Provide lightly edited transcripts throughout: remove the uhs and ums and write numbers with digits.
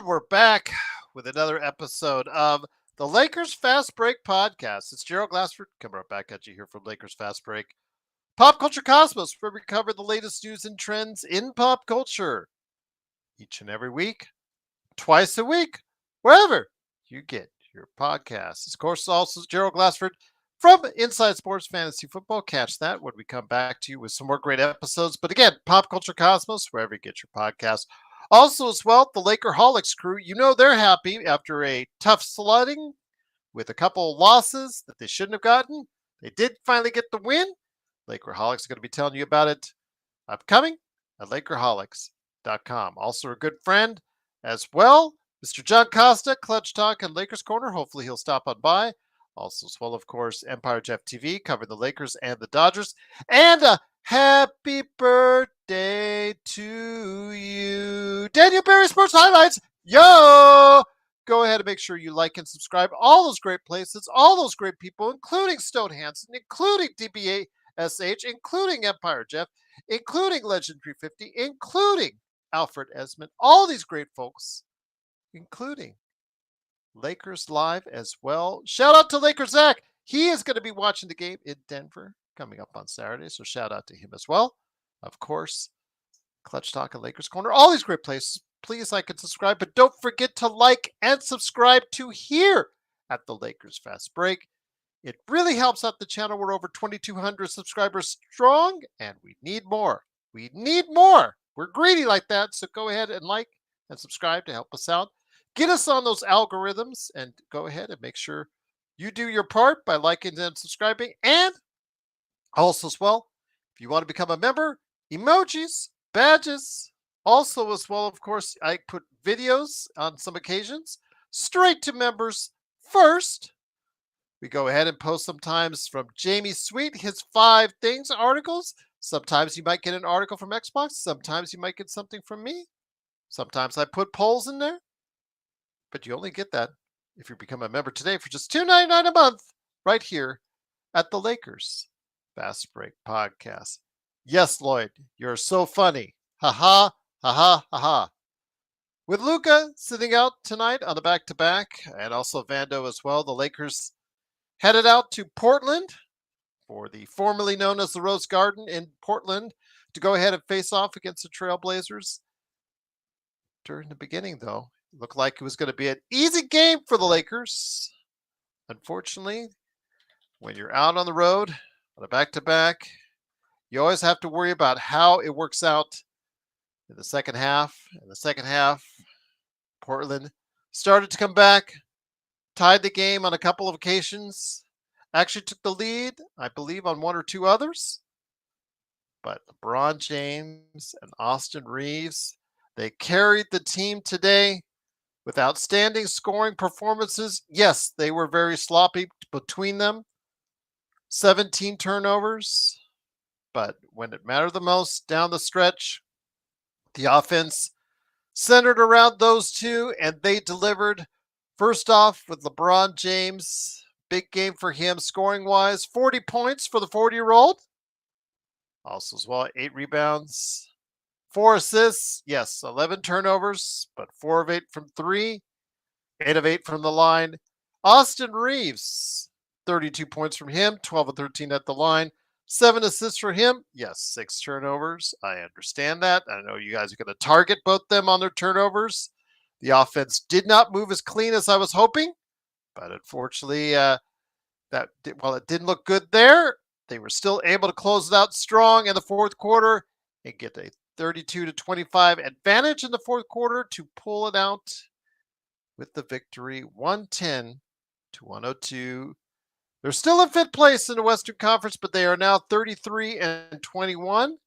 we're back with another episode of the Lakers Fast Break podcast. It's Gerald Glassford coming right back at you here from Lakers Fast Break. Pop Culture Cosmos, where we cover the latest news and trends in pop culture each and every week, twice a week, wherever you get your podcasts. Of course, also Gerald Glassford from Inside Sports Fantasy Football. Catch that when we come back to you with some more great episodes. But again, Pop Culture Cosmos, wherever you get your podcasts. Also, as well, the Lakerholics crew, you know they're happy after a tough sledding with a couple of losses that they shouldn't have gotten. They did finally get the win. Lakerholics are going to be telling you about it upcoming at Lakerholics.com. Also, a good friend as well, Mr. John Costa, Clutch Talk and Lakers Corner. Hopefully, he'll stop on by. Also, as well, of course, Empire Jeff TV covering the Lakers and the Dodgers. And happy birthday to you, Daniel Berry Sports Highlights. Yo! Go ahead and make sure you like and subscribe. All those great places, all those great people, including Stone Hansen, including DBASH, including Empire Jeff, including Legend 350, including Alfred Esmond, all these great folks, including Lakers Live as well. Shout out to Lakers Zach. He is going to be watching the game in Denver coming up on Saturday, so shout out to him as well. Of course, Clutch Talk and Lakers Corner, all these great places. Please like and subscribe, but don't forget to like and subscribe to here at the Lakers Fast Break. It really helps out the channel. We're over 2,200 subscribers strong, and we need more. We need more. We're greedy like that, so go ahead and like and subscribe to help us out. Get us on those algorithms and go ahead and make sure you do your part by liking and subscribing. And also as well, if you want to become a member, emojis, badges. Also as well, of course, I put videos on some occasions straight to members first. We go ahead and post sometimes from Jamie Sweet, his 5 things articles. Sometimes you might get an article from Xbox. Sometimes you might get something from me. Sometimes I put polls in there. But you only get that if you become a member today for just $2.99 a month right here at the Lakers Fast Break Podcast. Yes, Lloyd, you're so funny. Ha ha, ha ha, ha ha. With Luka sitting out tonight on the back-to-back, and also Vando as well, the Lakers headed out to Portland for the formerly known as the Rose Garden in Portland to go ahead and face off against the Trailblazers. During the beginning, though, it looked like it was going to be an easy game for the Lakers. Unfortunately, when you're out on the road on a back-to-back, you always have to worry about how it works out in the second half. In the second half, Portland started to come back, tied the game on a couple of occasions, actually took the lead, I believe, on 1 or 2 others. But LeBron James and Austin Reeves, they carried the team today with outstanding scoring performances. Yes, they were very sloppy between them. 17 turnovers. But when it mattered the most down the stretch, the offense centered around those two, and they delivered. First off, with LeBron James, big game for him scoring-wise. 40 points for the 40-year-old. Also as well, 8 rebounds. 4 assists, yes, 11 turnovers, but 4 of 8 from 3, 8 of 8 from the line. Austin Reeves, 32 points from him, 12 of 13 at the line, 7 assists for him. Yes, 6 turnovers. I understand that. I know you guys are going to target both them on their turnovers. The offense did not move as clean as I was hoping, but unfortunately, it didn't look good there. They were still able to close it out strong in the fourth quarter and get a 32-25 advantage in the fourth quarter to pull it out with the victory, 110-102. They're still in 5th place in the Western Conference, but they are now 33-21. I'm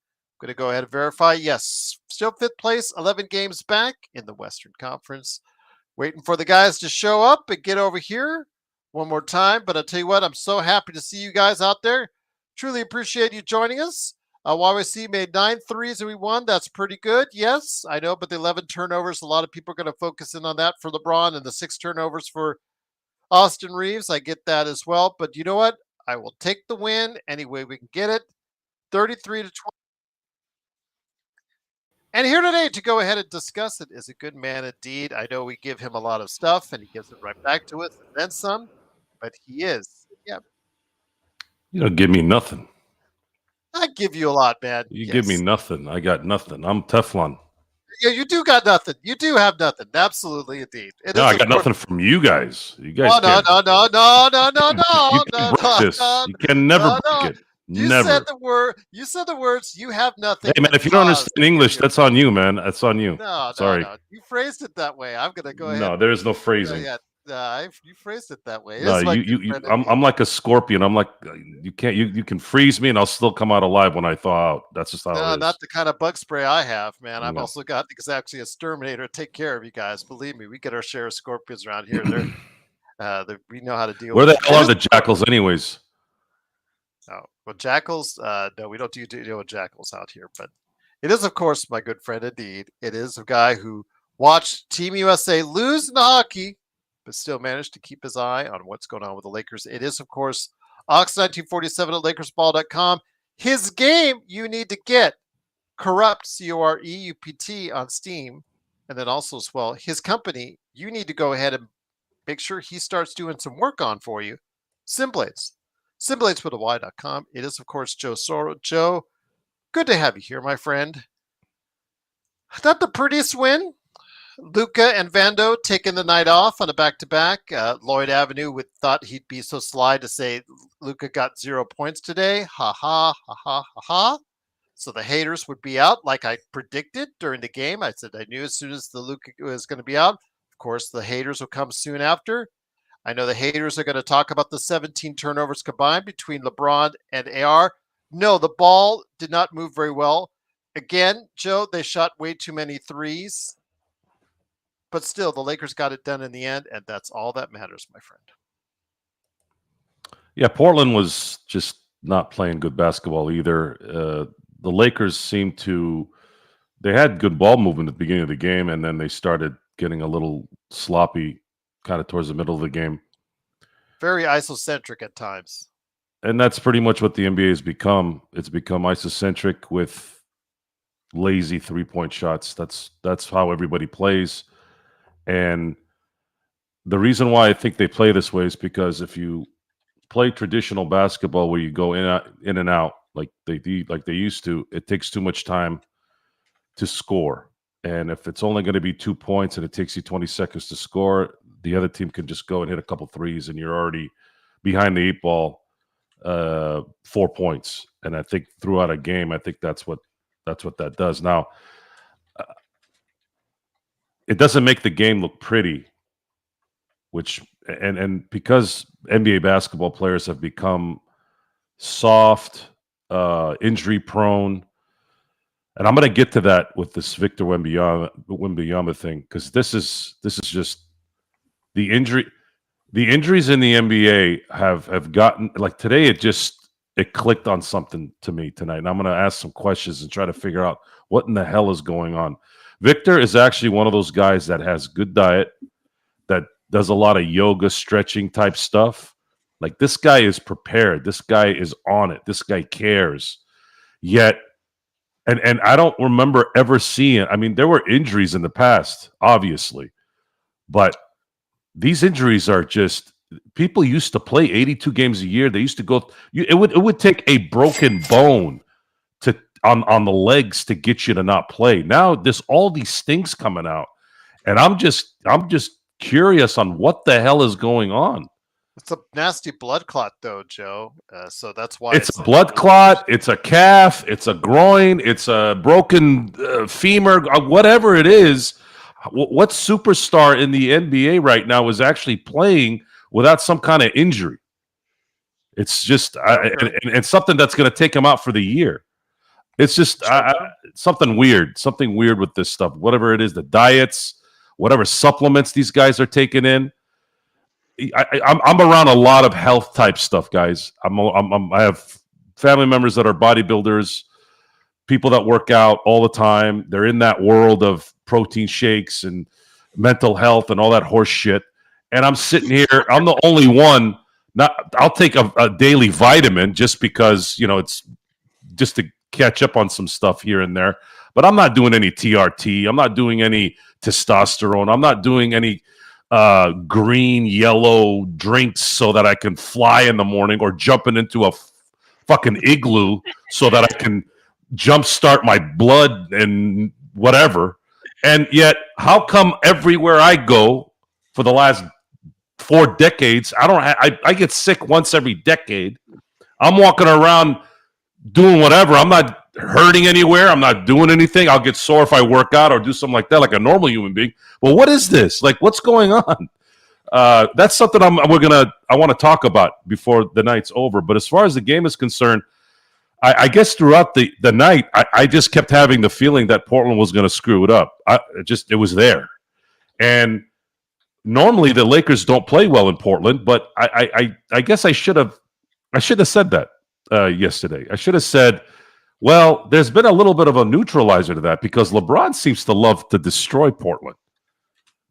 going to go ahead and verify. Yes, still 5th place, 11 games back in the Western Conference. Waiting for the guys to show up and get over here one more time. But I'll tell you what, I'm so happy to see you guys out there. Truly appreciate you joining us. YYC made 9 threes and we won. That's pretty good. Yes, I know, but the 11 turnovers, a lot of people are going to focus in on that for LeBron, and the 6 turnovers for Austin Reeves. I get that as well. But you know what? I will take the win any way we can get it. 33-20. And here today to go ahead and discuss it is a good man indeed. I know we give him a lot of stuff and he gives it right back to us and then some, but he is. Yeah, You don't give me nothing. I give you a lot, man. You give me Yes. nothing. I got nothing. I'm Teflon. Yeah, you do got nothing. You do have nothing. Absolutely, indeed. It No, is, I of got course. nothing from you guys. You guys Oh no, can't. no, no, no, no, no, You no, can't no, break no, this. no, You can never no, break no. it. You said Never. the word. You said the words. You have Hey, nothing man, if you don't because understand I give English, you. that's on you, man. That's on you. No, no, Sorry. no. You phrased it that way. I'm gonna go ahead No, and. there's no phrasing. Yeah, you phrased it that way. This No, is my good friend indeed. I'm like a scorpion. I'm like you can't. You can freeze me, and I'll still come out alive when I thaw out. That's just how No, it is. not the kind of bug spray I have, man. I've No. also got exactly a exterminator to take care of you guys. Believe me, we get our share of scorpions around here. We know how to deal Where with the them. hell It are is, the of course. jackals, anyways? Oh, well, jackals. No, we don't deal with jackals out here. But it is, of course, my good friend indeed. It is a guy who watched Team USA lose in hockey, but still managed to keep his eye on what's going on with the Lakers. It is, of course, Ox1947 at LakersBall.com. His game you need to get. Corrupt, Coreupt on Steam, and then also as well his company. You need to go ahead and make sure he starts doing some work on for you. Simblades, Simblades with a Y.com. It is of course Joe Soro. Joe, good to have you here, my friend. Not the prettiest win. Luca and Vando taking the night off on a back-to-back. Lloyd Avenue would thought he'd be so sly to say Luca got 0 points today. Ha ha ha ha ha ha. So the haters would be out, like I predicted during the game. I said I knew as soon as the Luka was going to be out. Of course, the haters will come soon after. I know the haters are going to talk about the 17 turnovers combined between LeBron and AR. No, the ball did not move very well. Again, Joe, they shot way too many threes, but still, the Lakers got it done in the end, and that's all that matters, my friend. Yeah, Portland was just not playing good basketball either. The Lakers seemed to they had good ball movement at the beginning of the game, and then they started getting a little sloppy kind of towards the middle of the game. Very isocentric at times. And that's pretty much what the NBA has become. It's become isocentric with lazy 3-point shots. That's how everybody plays. And the reason why I think they play this way is because if you play traditional basketball where you go in and out like they used to, it takes too much time to score. And if it's only going to be 2 points and it takes you 20 seconds to score, the other team can just go and hit a couple threes and you're already behind the 8 ball 4 points. And I think throughout a game, I think that's what that does. Now, it doesn't make the game look pretty, which and because NBA basketball players have become soft, injury prone, and I'm going to get to that with this Victor Wembanyama thing because this is just the injury. The injuries in the NBA have gotten like today. It clicked on something to me tonight, and I'm going to ask some questions and try to figure out what in the hell is going on. Victor is actually one of those guys that has good diet, that does a lot of yoga, stretching type stuff. Like this guy is prepared. This guy is on it. This guy cares. Yet, and I don't remember ever seeing. I mean, there were injuries in the past, obviously, but these injuries are just. People used to play 82 games a year. They used to go. It would take a broken bone to on the legs to get you to not play. Now there's all these things coming out, and I'm just curious on what the hell is going on. It's a nasty blood clot, though, Joe. So that's why It's a blood clot. It's a calf. It's a groin. It's a broken femur. Whatever it is, what superstar in the NBA right now is actually playing without some kind of injury? It's just and something that's going to take him out for the year. It's just something weird with this stuff. Whatever it is, the diets, whatever supplements these guys are taking in. I'm around a lot of health type stuff, guys. I have family members that are bodybuilders, people that work out all the time. They're in that world of protein shakes and mental health and all that horse shit. And I'm sitting here. I'm the only one. I'll take a daily vitamin just because it's just to catch up on some stuff here and there. but I'm not doing any TRT. I'm not doing any testosterone. I'm not doing any green, yellow drinks so that I can fly in the morning, or jumping into a fucking igloo so that I can jumpstart my blood and whatever. And yet, how come everywhere I go for the last 4 decades, I get sick once every decade. I'm walking around doing whatever. I'm not hurting anywhere. I'm not doing anything. I'll get sore if I work out or do something like that, like a normal human being. Well, what is this? Like, what's going on? That's something I want to talk about before the night's over. But as far as the game is concerned, I guess throughout the night, I just kept having the feeling that Portland was going to screw it up. It was there. And normally the Lakers don't play well in Portland, but I guess I should have said that yesterday. I should have said, well, there's been a little bit of a neutralizer to that, because LeBron seems to love to destroy Portland.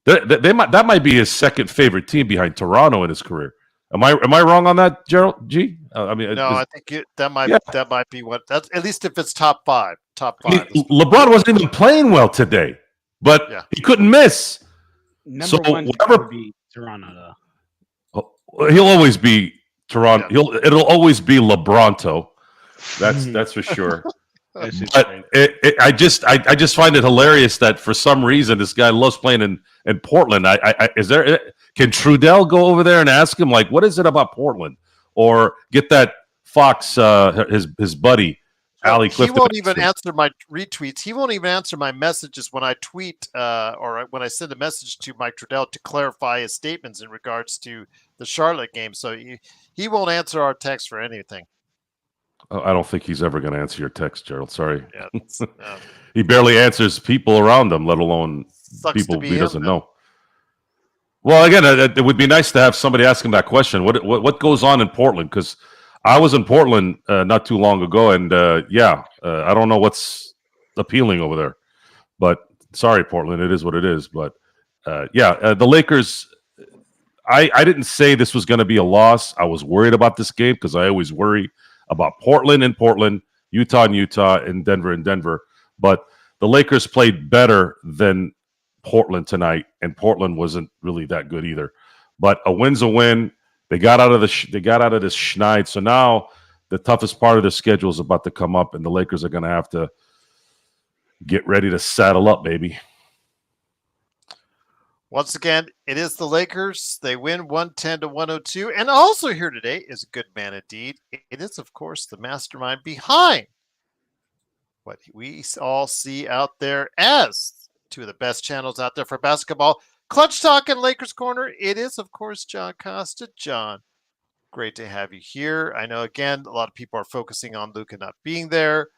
That might be his second favorite team behind Toronto in his career. Am I wrong on that, Gerald G? I think that might be what, that's at least if it's top five. LeBron wasn't even playing well today, but he couldn't miss. Number one would be Toronto, though. He'll always be Toronto. Yeah. It'll always be LeBronto. That's for sure. But I just find it hilarious that for some reason this guy loves playing in Portland. Can Trudell go over there and ask him, like, what is it about Portland, or get that Fox his buddy Allie Clifton? He won't even answer my retweets. He won't even answer my messages when I tweet or when I send a message to Mike Trudell to clarify his statements in regards to the Charlotte game. So he won't answer our text for anything. I don't think he's ever going to answer your text, Gerald. Sorry. Yeah, he barely answers people around him, let alone people he doesn't know. Well, again, it would be nice to have somebody ask him that question. What goes on in Portland? Because I was in Portland not too long ago, and I don't know what's appealing over there. But sorry, Portland, it is what it is. But the Lakers, I didn't say this was going to be a loss. I was worried about this game because I always worry about Portland and Portland, Utah and Utah, and Denver. But the Lakers played better than Portland tonight, and Portland wasn't really that good either. But a win's a win. They got out of this schneid. So now the toughest part of their schedule is about to come up, and the Lakers are going to have to get ready to saddle up, baby. Once again, it is the Lakers. They win 110-102. And also here today is a good man indeed. It is, of course, the mastermind behind what we all see out there as two of the best channels out there for basketball. Clutch Talk and Lakers Corner. It is, of course, John Costa. John, great to have you here. I know, again, a lot of people are focusing on Luka not being there.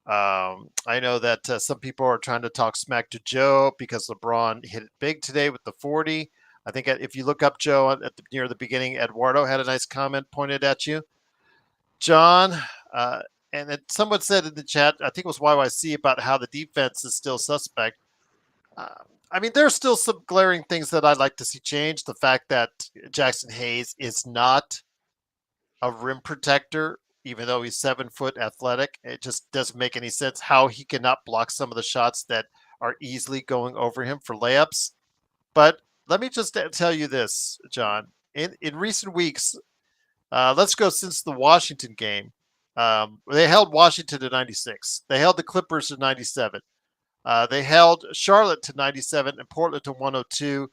I know that some people are trying to talk smack to Joe because LeBron hit it big today with the 40. I think if you look up Joe near the beginning, Eduardo had a nice comment pointed at you. John, and someone said in the chat, I think it was YYC, about how the defense is still suspect. I mean, there's still some glaring things that I'd like to see change. The fact that Jackson Hayes is not a rim protector, even though he's 7 foot athletic, it just doesn't make any sense how he cannot block some of the shots that are easily going over him for layups. But let me just tell you this, John. In recent weeks, let's go since the Washington game. They held Washington to 96. They held the Clippers to 97. They held Charlotte to 97 and Portland to 102.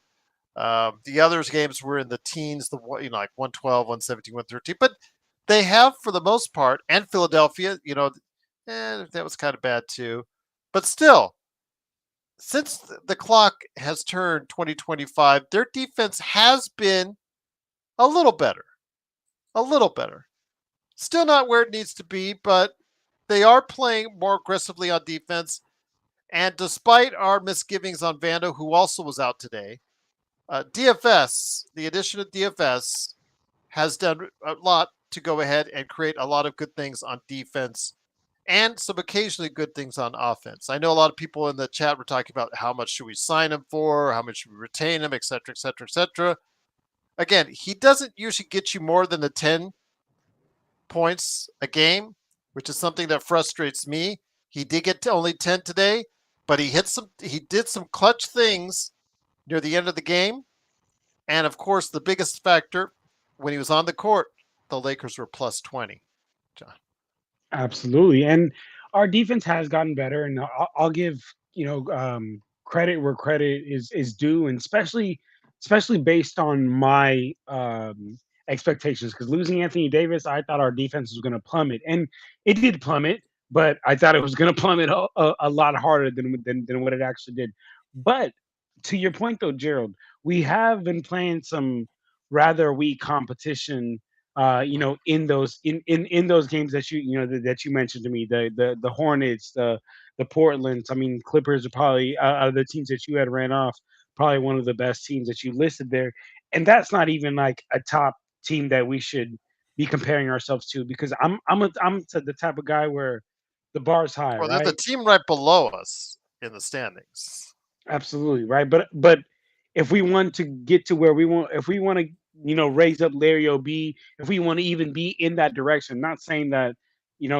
The others games were in the teens, like 112, 117, 113. But they have, for the most part, and Philadelphia, that was kind of bad too. But still, since the clock has turned 2025, their defense has been a little better. A little better. Still not where it needs to be, but they are playing more aggressively on defense. And despite our misgivings on Vando, who also was out today, DFS, the addition of DFS, has done a lot to go ahead and create a lot of good things on defense and some occasionally good things on offense. I know a lot of people in the chat were talking about how much should we sign him for, how much should we retain him, et cetera, et cetera, et cetera. Again, he doesn't usually get you more than the 10 points a game, which is something that frustrates me. He did get to only 10 today, but he did some clutch things near the end of the game. And of course, the biggest factor when he was on the court, the Lakers were plus 20. John. Absolutely, and our defense has gotten better, and I'll give credit where credit is due, and especially based on my expectations. Because losing Anthony Davis, I thought our defense was going to plummet, and it did plummet, but I thought it was going to plummet a lot harder than what it actually did. But to your point, though, Gerald, we have been playing some rather weak competition in those games that that you mentioned to me, the Hornets, the Portlands. I mean, Clippers are probably the teams that you had ran off, probably one of the best teams that you listed there, and that's not even like a top team that we should be comparing ourselves to because I'm the type of guy where the bar's high, Well, there's a right? team right below us in the standings. Absolutely, right? But if we want to get to where we want, if we want to, raise up Larry OB, if we want to even be in that direction, not saying that,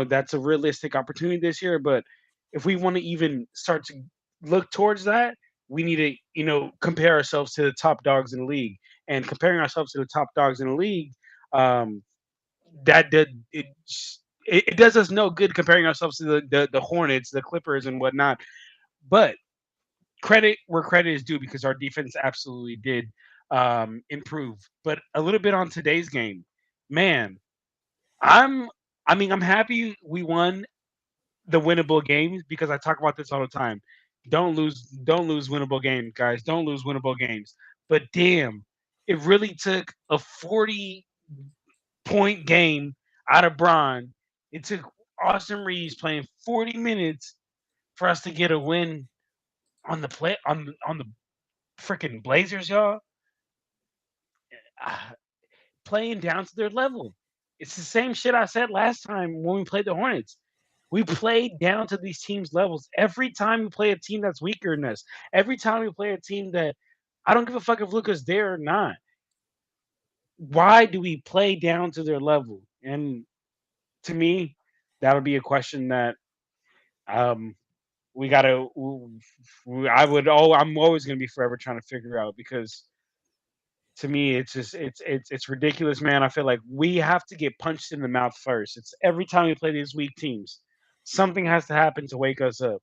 that's a realistic opportunity this year, but if we want to even start to look towards that, we need to, compare ourselves to the top dogs in the league. And comparing ourselves to the top dogs in the league, um, that did it does us no good comparing ourselves to the Hornets, the Clippers, and whatnot. But credit where credit is due because our defense absolutely did improve. But a little bit on today's game, man, I'm I'm happy we won the winnable games because I talk about this all the time. Don't lose winnable games, guys. Don't lose winnable games. But damn, it really took a 40-point game out of Braun. It took Austin Reeves playing 40 minutes for us to get a win on the freaking Blazers, y'all, ah, playing down to their level. It's the same shit I said last time when we played the Hornets. We played down to these teams' levels every time we play a team that's weaker than us. Every time we play a team that I don't give a fuck if Luca's there or not. Why do we play down to their level? And to me, that'll be a question that um, we gotta. I'm always gonna be forever trying to figure out because to me it's just it's ridiculous, man. I feel like we have to get punched in the mouth first. It's every time we play these weak teams, something has to happen to wake us up.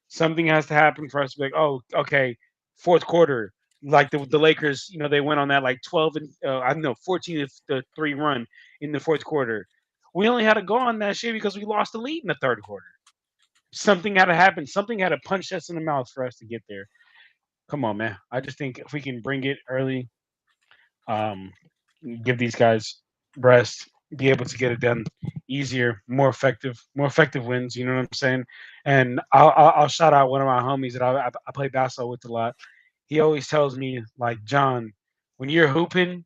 Something has to happen for us to be like, oh, okay, fourth quarter, like the Lakers, they went on that like 12 and I don't know 14 to 3 run in the fourth quarter. We only had to go on that shit because we lost the lead in the third quarter. Something had to happen. Something had to punch us in the mouth for us to get there. Come on, man. I just think if we can bring it early, um, give these guys rest, be able to get it done easier, more effective wins. You know what I'm saying? And I'll shout out one of my homies that I play basketball with a lot. He always tells me like, John, when you're hooping,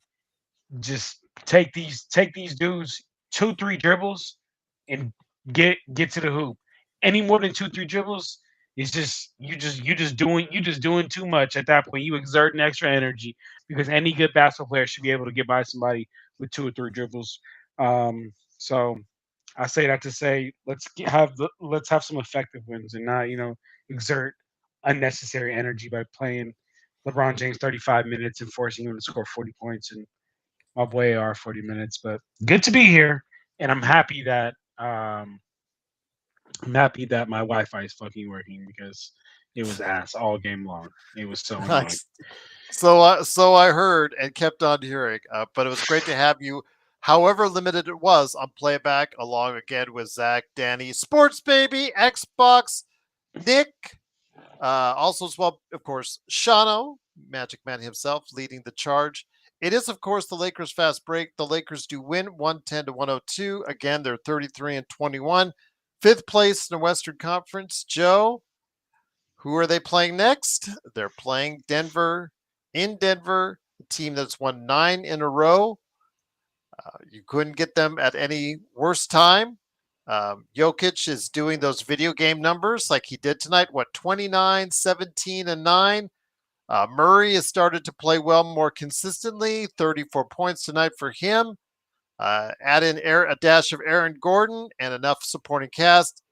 just take these dudes 2-3 dribbles and get to the hoop. Any more than 2-3 dribbles is just you just doing too much at that point. You exerting extra energy because any good basketball player should be able to get by somebody with 2 or 3 dribbles. So I say that to say let's have some effective wins and not exert unnecessary energy by playing LeBron James 35 minutes and forcing him to score 40 points and my boy AR 40 minutes. But good to be here, and I'm happy that my Wi-Fi is fucking working because it was ass all game long. It was so annoying. Nice. So I heard and kept on hearing, but it was great to have you, however limited it was, on playback along again with Zach, Danny, Sports Baby, Xbox, Nick, also as well, of course, Shano, Magic Man himself, leading the charge. It is, of course, the Lakers fast break. The Lakers do win 110 to 102. Again, they're 33 and 21, fifth place in the Western Conference. Joe, who are they playing next? They're playing Denver in Denver, a team that's won 9 in a row. You couldn't get them at any worse time. Jokic is doing those video game numbers like he did tonight. What, 29, 17, and 9? Murray has started to play well more consistently. 34 points tonight for him. Add in a dash of Aaron Gordon and enough supporting cast.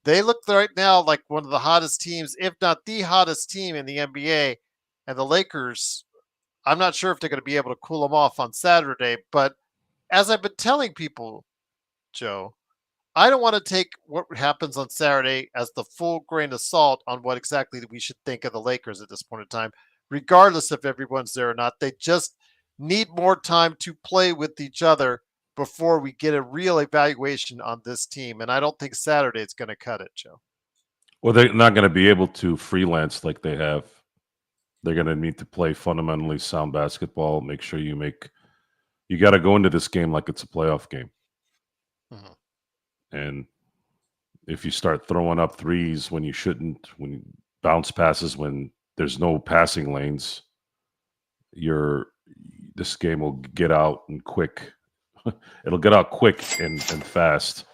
They look right now like one of the hottest teams, if not the hottest team in the NBA. And the Lakers, I'm not sure if they're going to be able to cool them off on Saturday. But as I've been telling people, Joe, I don't want to take what happens on Saturday as the full grain of salt on what exactly we should think of the Lakers at this point in time, regardless if everyone's there or not. They just need more time to play with each other before we get a real evaluation on this team. And I don't think Saturday is going to cut it, Joe. Well, they're not going to be able to freelance like they have. They're going to need to play fundamentally sound basketball. Make sure you got to go into this game like it's a playoff game. Mhm. And if you start throwing up threes when you shouldn't, when you bounce passes when there's no passing lanes, this game will get out and quick. It'll get out quick and fast.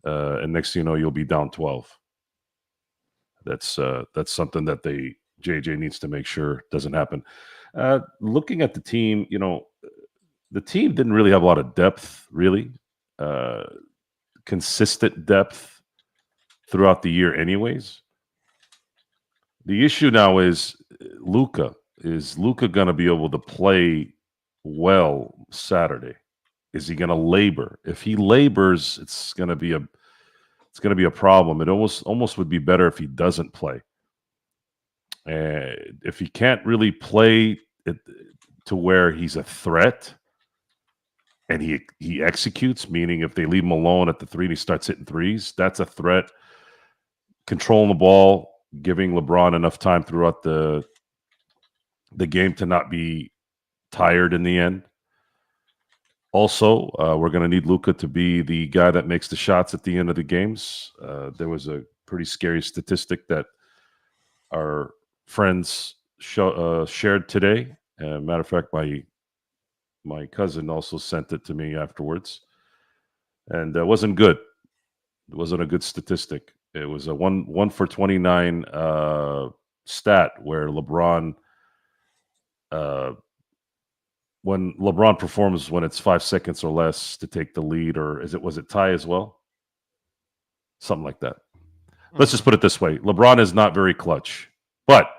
And next thing you know, you'll be down 12. That's something that JJ needs to make sure doesn't happen. Looking at the team, the team didn't really have a lot of depth, really. Consistent depth throughout the year anyways. The issue now is Luka. Is Luka going to be able to play well Saturday? Is he going to labor? If he labors, it's going to be a problem. It almost would be better if he doesn't play. If he can't really play it to where he's a threat and he executes, meaning if they leave him alone at the three and he starts hitting threes, that's a threat. Controlling the ball, giving LeBron enough time throughout the game to not be tired in the end. Also, we're going to need Luka to be the guy that makes the shots at the end of the games. There was a pretty scary statistic that our friends shared today. Matter of fact, my cousin also sent it to me afterwards, and it wasn't good. It wasn't a good statistic. It was a 1 for 29 stat where LeBron, when LeBron performs when it's 5 seconds or less to take the lead, or was it tie as well? Something like that. Let's just put it this way. LeBron is not very clutch, but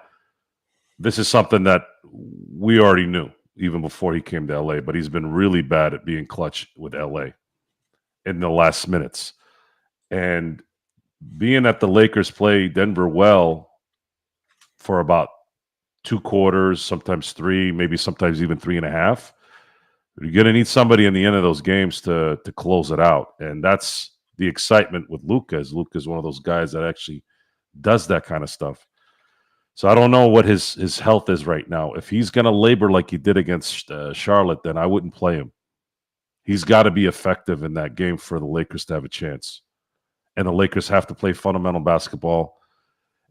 this is something that we already knew even before he came to LA, but he's been really bad at being clutch with LA in the last minutes. And being that the Lakers play Denver well for about 2 quarters, sometimes 3, maybe sometimes even 3.5, you're going to need somebody in the end of those games to close it out. And that's the excitement with Luka. Luka is one of those guys that actually does that kind of stuff. So I don't know what his health is right now. If he's going to labor like he did against Charlotte, then I wouldn't play him. He's got to be effective in that game for the Lakers to have a chance. And the Lakers have to play fundamental basketball.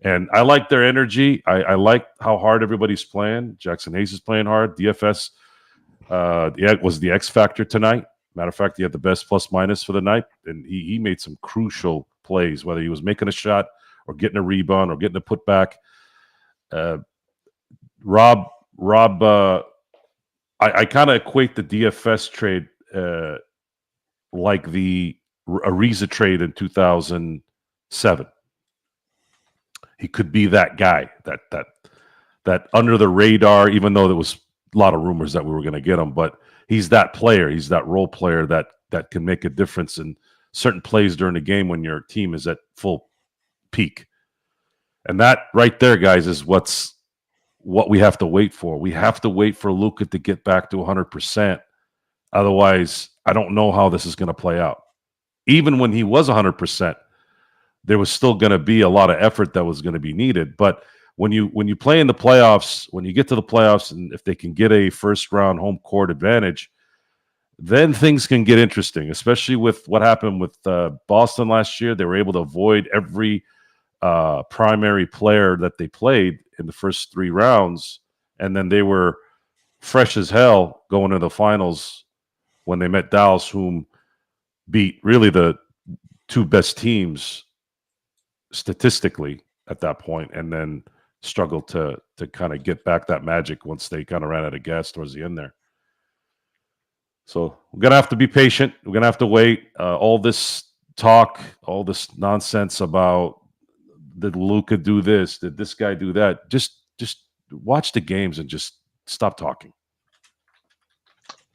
And I like their energy. I like how hard everybody's playing. Jackson Hayes is playing hard. DFS was the X factor tonight. Matter of fact, he had the best plus-minus for the night. And he made some crucial plays, whether he was making a shot or getting a rebound or getting a putback. Rob, I kind of equate the DFS trade like the Ariza trade in 2007. He could be that guy, that under the radar, even though there was a lot of rumors that we were going to get him. But he's that player. He's that role player that can make a difference in certain plays during the game when your team is at full peak. And that right there, guys, is what we have to wait for. We have to wait for Luka to get back to 100%. Otherwise, I don't know how this is going to play out. Even when he was 100%, there was still going to be a lot of effort that was going to be needed. But when you play in the playoffs, when you get to the playoffs, and if they can get a first-round home court advantage, then things can get interesting, especially with what happened with Boston last year. They were able to avoid every primary player that they played in the first 3 rounds, and then they were fresh as hell going to the finals when they met Dallas, whom beat really the 2 best teams statistically at that point, and then struggled to kind of get back that magic once they kind of ran out of gas towards the end there. So we're going to have to be patient. We're going to have to wait. All this talk, all this nonsense about did Luka do this? Did this guy do that? Just watch the games and just stop talking.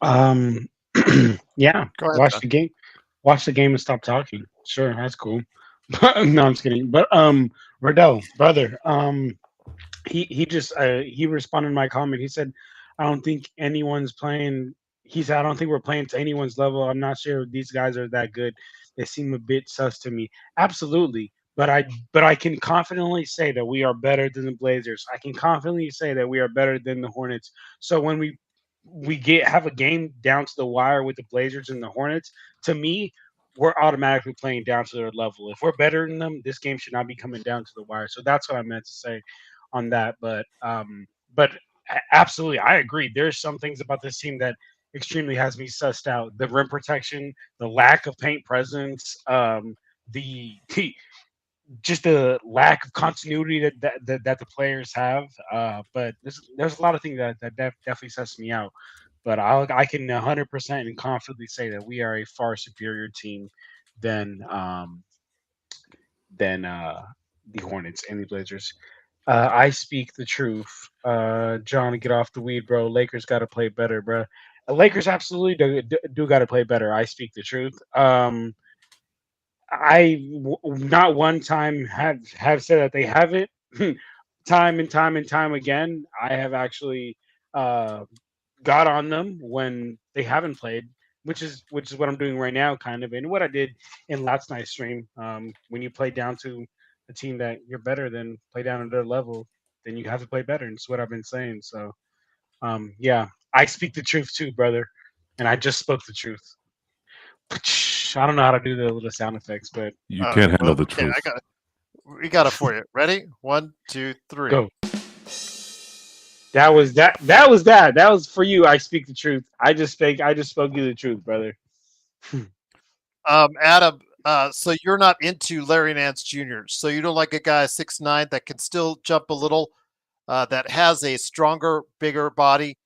Yeah, Go ahead, watch John. the game. Watch the game and stop talking. Sure, that's cool. No, I'm just kidding. But Riddell, brother, he just he responded to my comment. He said, "I don't think anyone's playing." He said, "I don't think we're playing to anyone's level. I'm not sure if these guys are that good. They seem a bit sus to me." Absolutely, but I can confidently say that we are better than the Blazers. I can confidently say that we are better than the Hornets. So when we have a game down to the wire with the Blazers and the Hornets, to me, we're automatically playing down to their level. If we're better than them, this game should not be coming down to the wire. So that's what I meant to say on that. But absolutely, I agree. There's some things about this team that extremely has me sussed out. The rim protection, the lack of paint presence, the just the lack of continuity that the players have. But there's a lot of things that definitely sets me out. But I can 100% and confidently say that we are a far superior team than the Hornets and the Blazers. I speak the truth. John, get off the weed, bro. Lakers got to play better, bro. Lakers absolutely do got to play better. I speak the truth. Not one time have said that they haven't. Time and time and time again, I have actually uh, got on them when they haven't played, which is what I'm doing right now, kind of, and what I did in last night's stream. When you play down to a team that you're better than, play down at their level, then you have to play better. And it's what I've been saying. So, yeah, I speak the truth too, brother, and I just spoke the truth. I don't know how to do the little sound effects, but You can't handle the okay, truth. we got it for you. Ready? 1, 2, 3. go. That was that. That was that. That was for you. I speak the truth. I just spoke you the truth, brother. Adam, so you're not into Larry Nance Jr. So you don't like a guy 6'9" that can still jump a little, that has a stronger, bigger body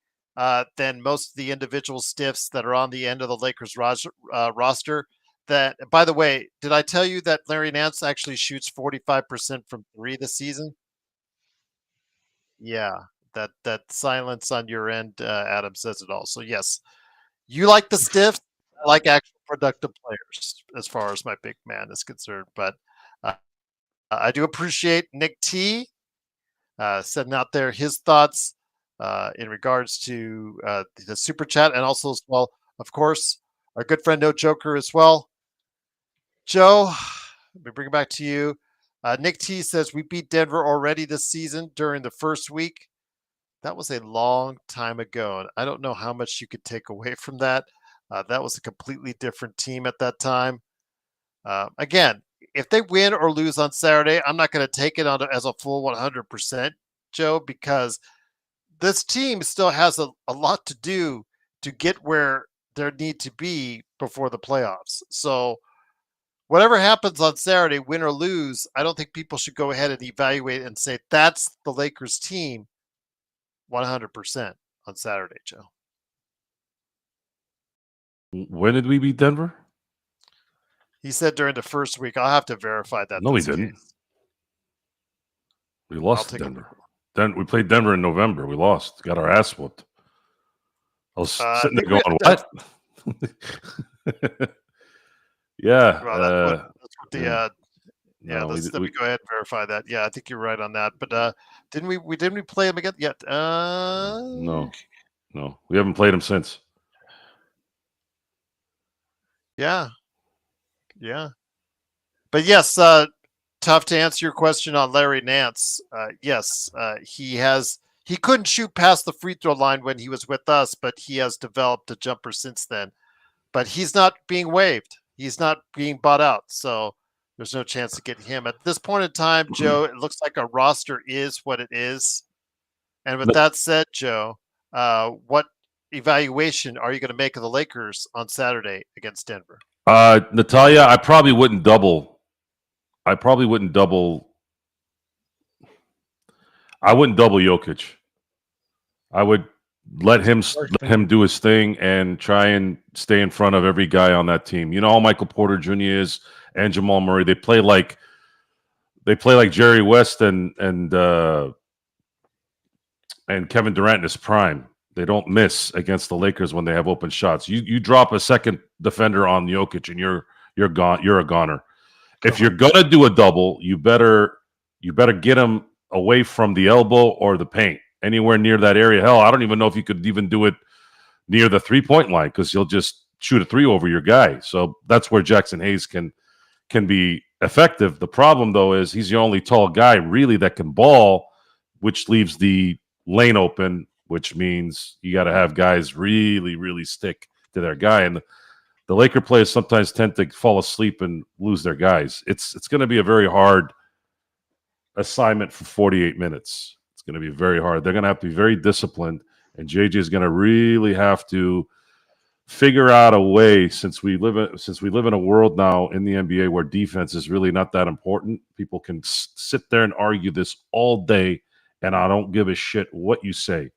than most of the individual stiffs that are on the end of the Lakers roster. That, by the way, did I tell you that Larry Nance actually shoots 45% from three this season? Yeah, that silence on your end, Adam, says it all. So yes, you like the stiffs, I like actual productive players as far as my big man is concerned. But uh, I do appreciate Nick T sending out there his thoughts in regards to the super chat, and also as well, of course, our good friend No Joker as well. Joe, let me bring it back to you. Nick T says we beat Denver already this season during the first week. That was a long time ago, and I don't know how much you could take away from that. That was a completely different team at that time. Again, if they win or lose on Saturday, I'm not going to take it on as a full 100%, Joe, because this team still has a lot to do to get where they need to be before the playoffs. So whatever happens on Saturday, win or lose, I don't think people should go ahead and evaluate and say that's the Lakers team 100% on Saturday, Joe. When did we beat Denver? He said during the first week. I'll have to verify that. No, we didn't. Case. We lost to Denver. Then we played Denver in November. We lost. Got our ass whooped. I was sitting there going, "What?" Yeah. Well, that's what the yeah. No, Let me go ahead and verify that. Yeah, I think you're right on that. But didn't we play them again yet? No, we haven't played them since. Yeah. But yes, tough to answer your question on Larry Nance. Yes, he couldn't shoot past the free throw line when he was with us, but he has developed a jumper since then. But he's not being waived. He's not being bought out. So there's no chance to get him. At this point in time, Joe, it looks like our roster is what it is. And with that said, Joe, what evaluation are you going to make of the Lakers on Saturday against Denver? Natalia, I probably wouldn't double. I wouldn't double Jokic. I would let him do his thing and try and stay in front of every guy on that team. You know how Michael Porter Jr. is and Jamal Murray. They play like Jerry West and Kevin Durant in his prime. They don't miss against the Lakers when they have open shots. You drop a second defender on Jokic and you're gone. You're a goner. If you're gonna do a double, you better get him away from the elbow or the paint, anywhere near that area. Hell, I don't even know if you could even do it near the 3-point line because he'll just shoot a three over your guy. So that's where Jackson Hayes can be effective. The problem though is he's the only tall guy really that can ball, which leaves the lane open, which means you got to have guys really, really stick to their guy. And the Laker players sometimes tend to fall asleep and lose their guys. It's going to be a very hard assignment for 48 minutes. It's going to be very hard. They're going to have to be very disciplined, and JJ is going to really have to figure out a way, since we live in a world now in the NBA where defense is really not that important. People can sit there and argue this all day, and I don't give a shit what you say.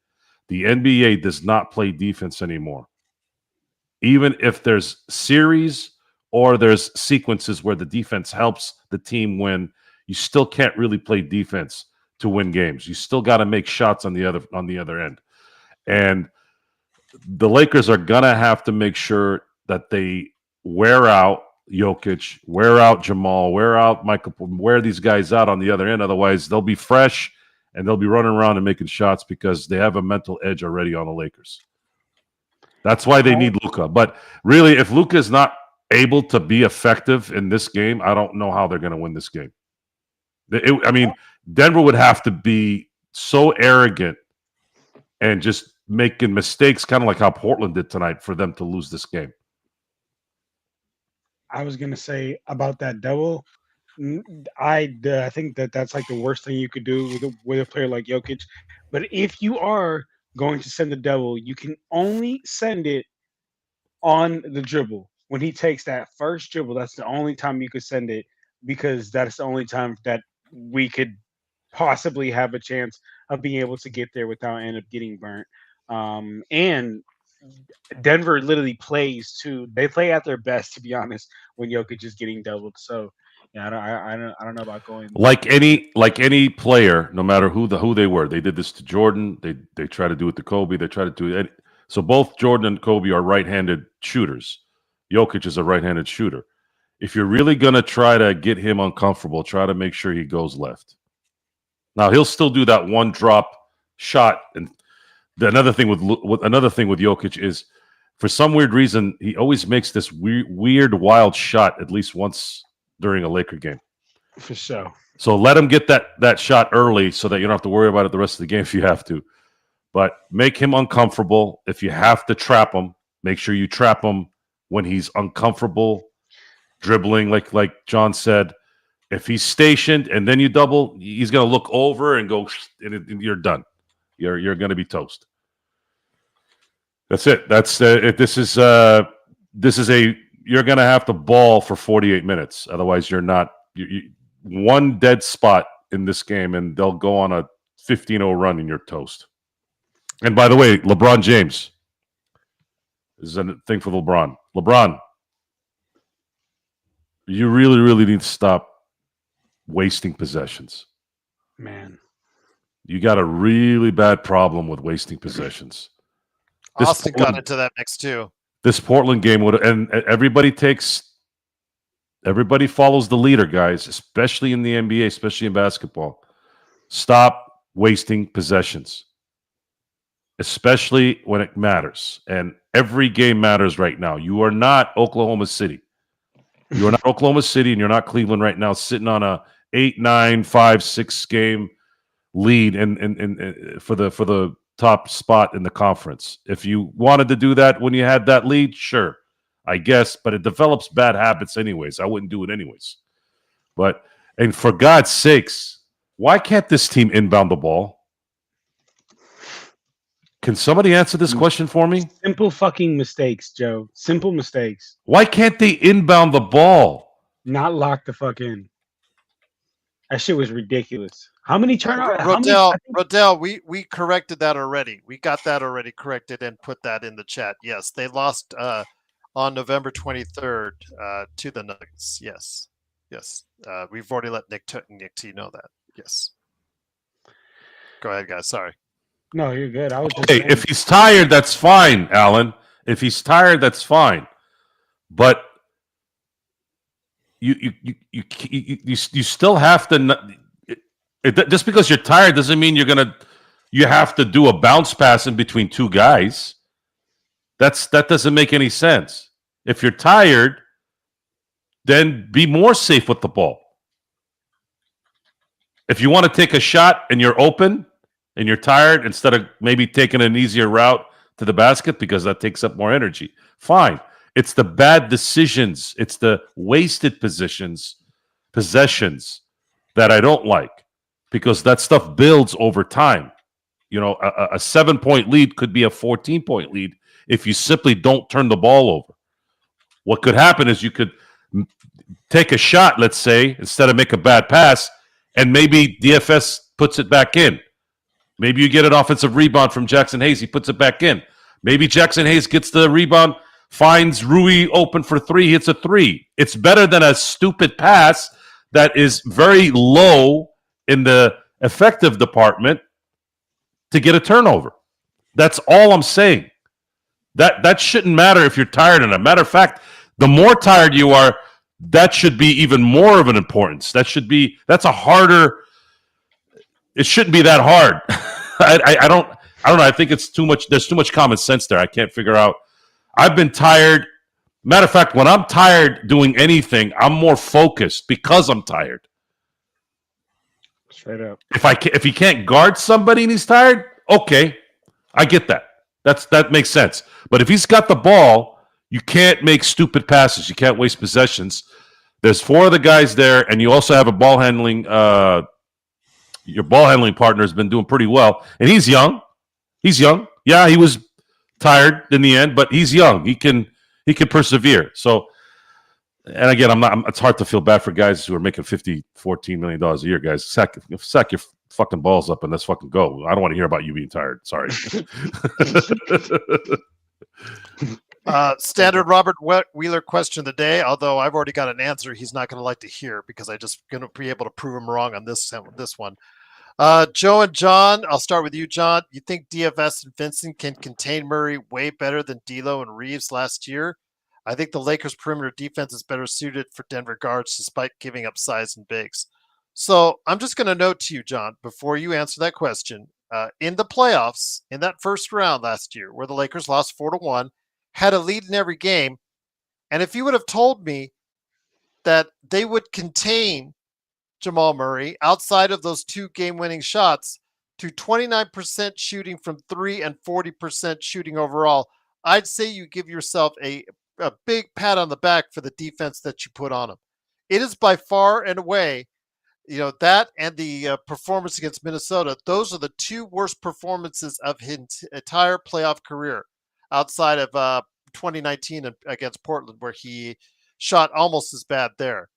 The NBA does not play defense anymore. Even if there's series or there's sequences where the defense helps the team win, you still can't really play defense to win games. You still got to make shots on the other end. And the Lakers are going to have to make sure that they wear out Jokic, wear out Jamal, wear out Michael, wear these guys out on the other end. Otherwise, they'll be fresh and they'll be running around and making shots because they have a mental edge already on the Lakers. That's why they need Luka. But really, if Luka is not able to be effective in this game, I don't know how they're going to win this game. Denver would have to be so arrogant and just making mistakes, kind of like how Portland did tonight, for them to lose this game. I was going to say about that double. I think that's like the worst thing you could do with a player like Jokic. But if you are going to send the double, you can only send it on the dribble. When he takes that first dribble, that's the only time you could send it, because that's the only time that we could possibly have a chance of being able to get there without end up getting burnt. And Denver literally plays too. They play at their best, to be honest, when Jokic is getting doubled. So yeah, I don't know about going like any player, no matter who they were. They did this to Jordan. They try to do it to Kobe. They try to do it. So both Jordan and Kobe are right-handed shooters. Jokic is a right-handed shooter. If you're really gonna try to get him uncomfortable, try to make sure he goes left. Now he'll still do that one drop shot. And another thing with Jokic is, for some weird reason, he always makes this weird wild shot at least once during a Laker game. For sure. So let him get that shot early so that you don't have to worry about it the rest of the game if you have to. But make him uncomfortable. If you have to trap him, make sure you trap him when he's uncomfortable dribbling, like John said. If he's stationed and then you double, he's going to look over and go, and you're done. You're going to be toast. That's it. That's this is you're going to have to ball for 48 minutes. Otherwise, you're not. One dead spot in this game, and they'll go on a 15-0 run, and you're toast. And by the way, LeBron James. This is a thing for LeBron. LeBron, you really, really need to stop wasting possessions. Man, you got a really bad problem with wasting possessions. Austin got into that mix too. This Portland game and everybody follows the leader, guys, especially in the NBA, especially in basketball. Stop wasting possessions, especially when it matters. And every game matters right now. You are not Oklahoma City. You are not Oklahoma City, and you're not Cleveland right now, sitting on a 8, 9, 5, 6 game lead in for the top spot in the conference. If you wanted to do that when you had that lead, sure, I guess, but it develops bad habits anyways. I wouldn't do it anyways. And for God's sakes, why can't this team inbound the ball? Can somebody answer this question for me? Simple fucking mistakes, Joe. Simple mistakes. Why can't they inbound the ball? Not lock the fuck in. That shit was ridiculous. How many turnovers? Rodell, we corrected that already. We got that already corrected and put that in the chat. Yes, they lost on November 23rd to the Nuggets. Yes. Yes. We've already let Nick T know that. Yes. Go ahead, guys. Sorry. No, you're good. I was just Hey, saying. if he's tired, that's fine, Alan. If he's tired, that's fine. But you still have to. Just because you're tired doesn't mean you have to do a bounce pass in between two guys. That doesn't make any sense. If you're tired, then be more safe with the ball. If you want to take a shot and you're open and you're tired, instead of maybe taking an easier route to the basket because that takes up more energy, fine. It's the bad decisions. It's the wasted possessions that I don't like, because that stuff builds over time. You know, a 7-point lead could be a 14-point lead if you simply don't turn the ball over. What could happen is you could take a shot, let's say, instead of make a bad pass, and maybe DFS puts it back in. Maybe you get an offensive rebound from Jackson Hayes. He puts it back in. Maybe Jackson Hayes gets the rebound, finds Rui open for three, hits a three. It's better than a stupid pass that is very low in the effective department to get a turnover. That's all I'm saying. That shouldn't matter if you're tired or not. Matter of fact, the more tired you are, that should be even more of an importance. That's a harder. It shouldn't be that hard. I don't know. I think it's too much. There's too much common sense there. I can't figure out. I've been tired. Matter of fact, when I'm tired doing anything, I'm more focused because I'm tired. Straight up. If he can't guard somebody and he's tired, okay, I get that. That makes sense. But if he's got the ball, you can't make stupid passes. You can't waste possessions. There's four of the guys there, and you also have a ball handling. Your ball handling partner has been doing pretty well, and he's young. He's young. Yeah, he was tired in the end, but he's young. He can persevere. So, and again, it's hard to feel bad for guys who are making $14 million a year. Guys, sack your fucking balls up and let's fucking go. I don't want to hear about you being tired. Sorry. Standard Robert Wheeler question of the day, although I've already got an answer he's not going to like to hear because I just going to be able to prove him wrong on this one. Joe and John, I'll start with you, John. You think DFS and Vincent can contain Murray way better than D'Lo and Reeves last year? I think the Lakers' perimeter defense is better suited for Denver guards despite giving up size and bigs. So I'm just going to note to you, John, before you answer that question, in the playoffs, in that first round last year, where the Lakers lost 4-1, had a lead in every game, and if you would have told me that they would contain Jamal Murray outside of those two game-winning shots to 29% shooting from three and 40% shooting overall, I'd say you give yourself a big pat on the back for the defense that you put on him. It is by far and away, that and the performance against Minnesota, those are the two worst performances of his entire playoff career outside of 2019 against Portland, where he shot almost as bad there.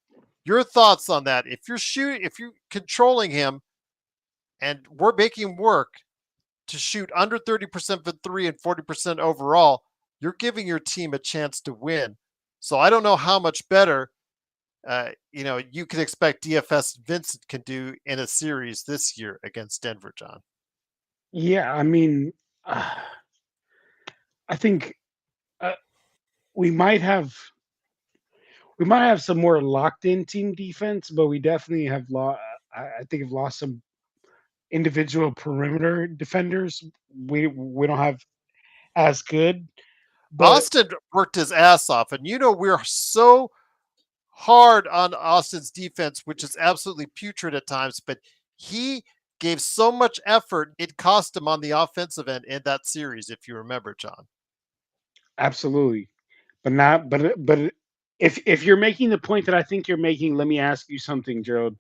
Your thoughts on that? If you're controlling him and we're making him work to shoot under 30% for three and 40% overall, you're giving your team a chance to win. So I don't know how much better you can expect DFS Vincent can do in a series this year against Denver, John. Yeah, I mean, I think we might have some more locked in team defense, but we definitely have lost. I think have lost some individual perimeter defenders. We don't have as good. But Austin worked his ass off, and we're so hard on Austin's defense, which is absolutely putrid at times, but he gave so much effort, it cost him on the offensive end in that series, if you remember, John. absolutely, but if you're making the point that I think you're making, let me ask you something, Gerald.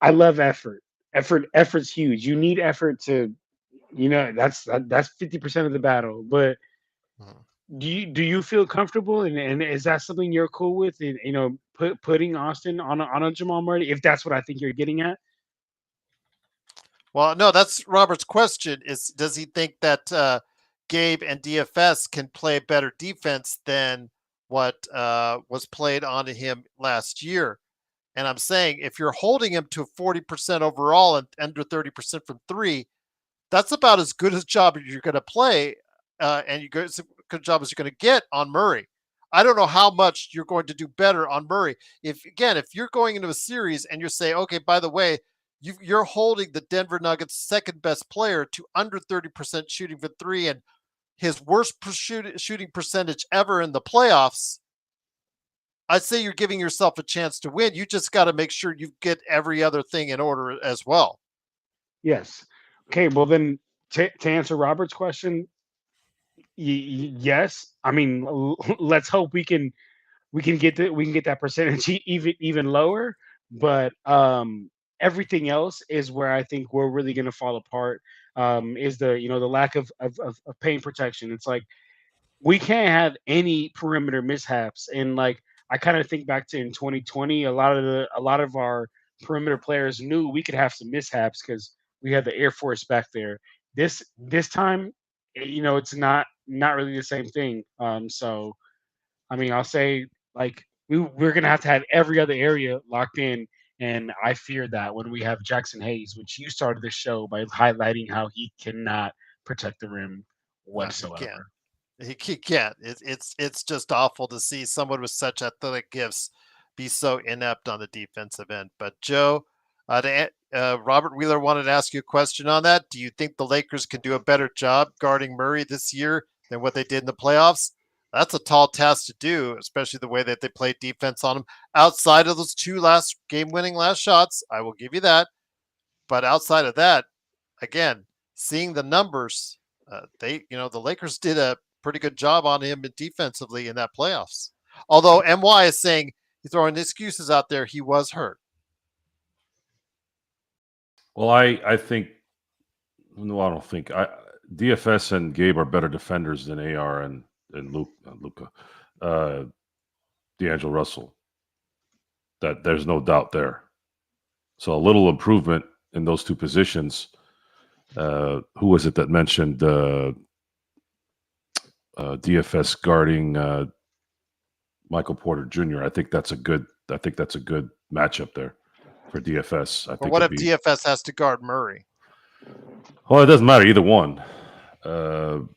I love effort. Effort's huge. You need effort to, that's 50% of the battle. But do you feel comfortable, and is that something you're cool with? And, putting Austin on a Jamal Murray, if that's what I think you're getting at. Well, no, that's Robert's question. Does he think that Gabe and DFS can play better defense than what was played onto him last year. And I'm saying if you're holding him to 40% overall and under 30% from three, that's about as good a job as you're going to play, and you as good job as you're going to get on Murray. I don't know how much you're going to do better on Murray. If you're going into a series and you're saying, okay, by the way, you're holding the Denver Nuggets' second best player to under 30% shooting for three and his worst shooting percentage ever in the playoffs, I'd say you're giving yourself a chance to win. You just got to make sure you get every other thing in order as well. Yes. Okay. Well, then to answer Robert's question, yes. I mean, let's hope we can get that percentage even lower. But everything else is where I think we're really going to fall apart. Is the the lack of paint protection. It's like we can't have any perimeter mishaps. And like I kind of think back to in 2020, a lot of our perimeter players knew we could have some mishaps because we had the Air Force back there. This time, it's not really the same thing. So I mean, I'll say like we're gonna have to have every other area locked in. And I fear that when we have Jackson Hayes, which you started the show by highlighting how he cannot protect the rim No, he can't. whatsoever. He can't. It's just awful to see someone with such athletic gifts be so inept on the defensive end. But Joe, Robert Wheeler wanted to ask you a question on that. Do you think the Lakers can do a better job guarding Murray this year than what they did in the playoffs? That's a tall task to do, especially the way that they played defense on him. Outside of those two last game-winning last shots, I will give you that. But outside of that, again, seeing the numbers, the Lakers did a pretty good job on him defensively in that playoffs. Although MY is saying he's throwing excuses out there, he was hurt. Well, I think no, I don't think DFS and Gabe are better defenders than AR and Luca, D'Angelo Russell. That there's no doubt there. So a little improvement in those two positions. Who was it that mentioned DFS guarding Michael Porter Jr.? I think that's a good matchup there for DFS. But what if DFS has to guard Murray? Well, it doesn't matter either one. The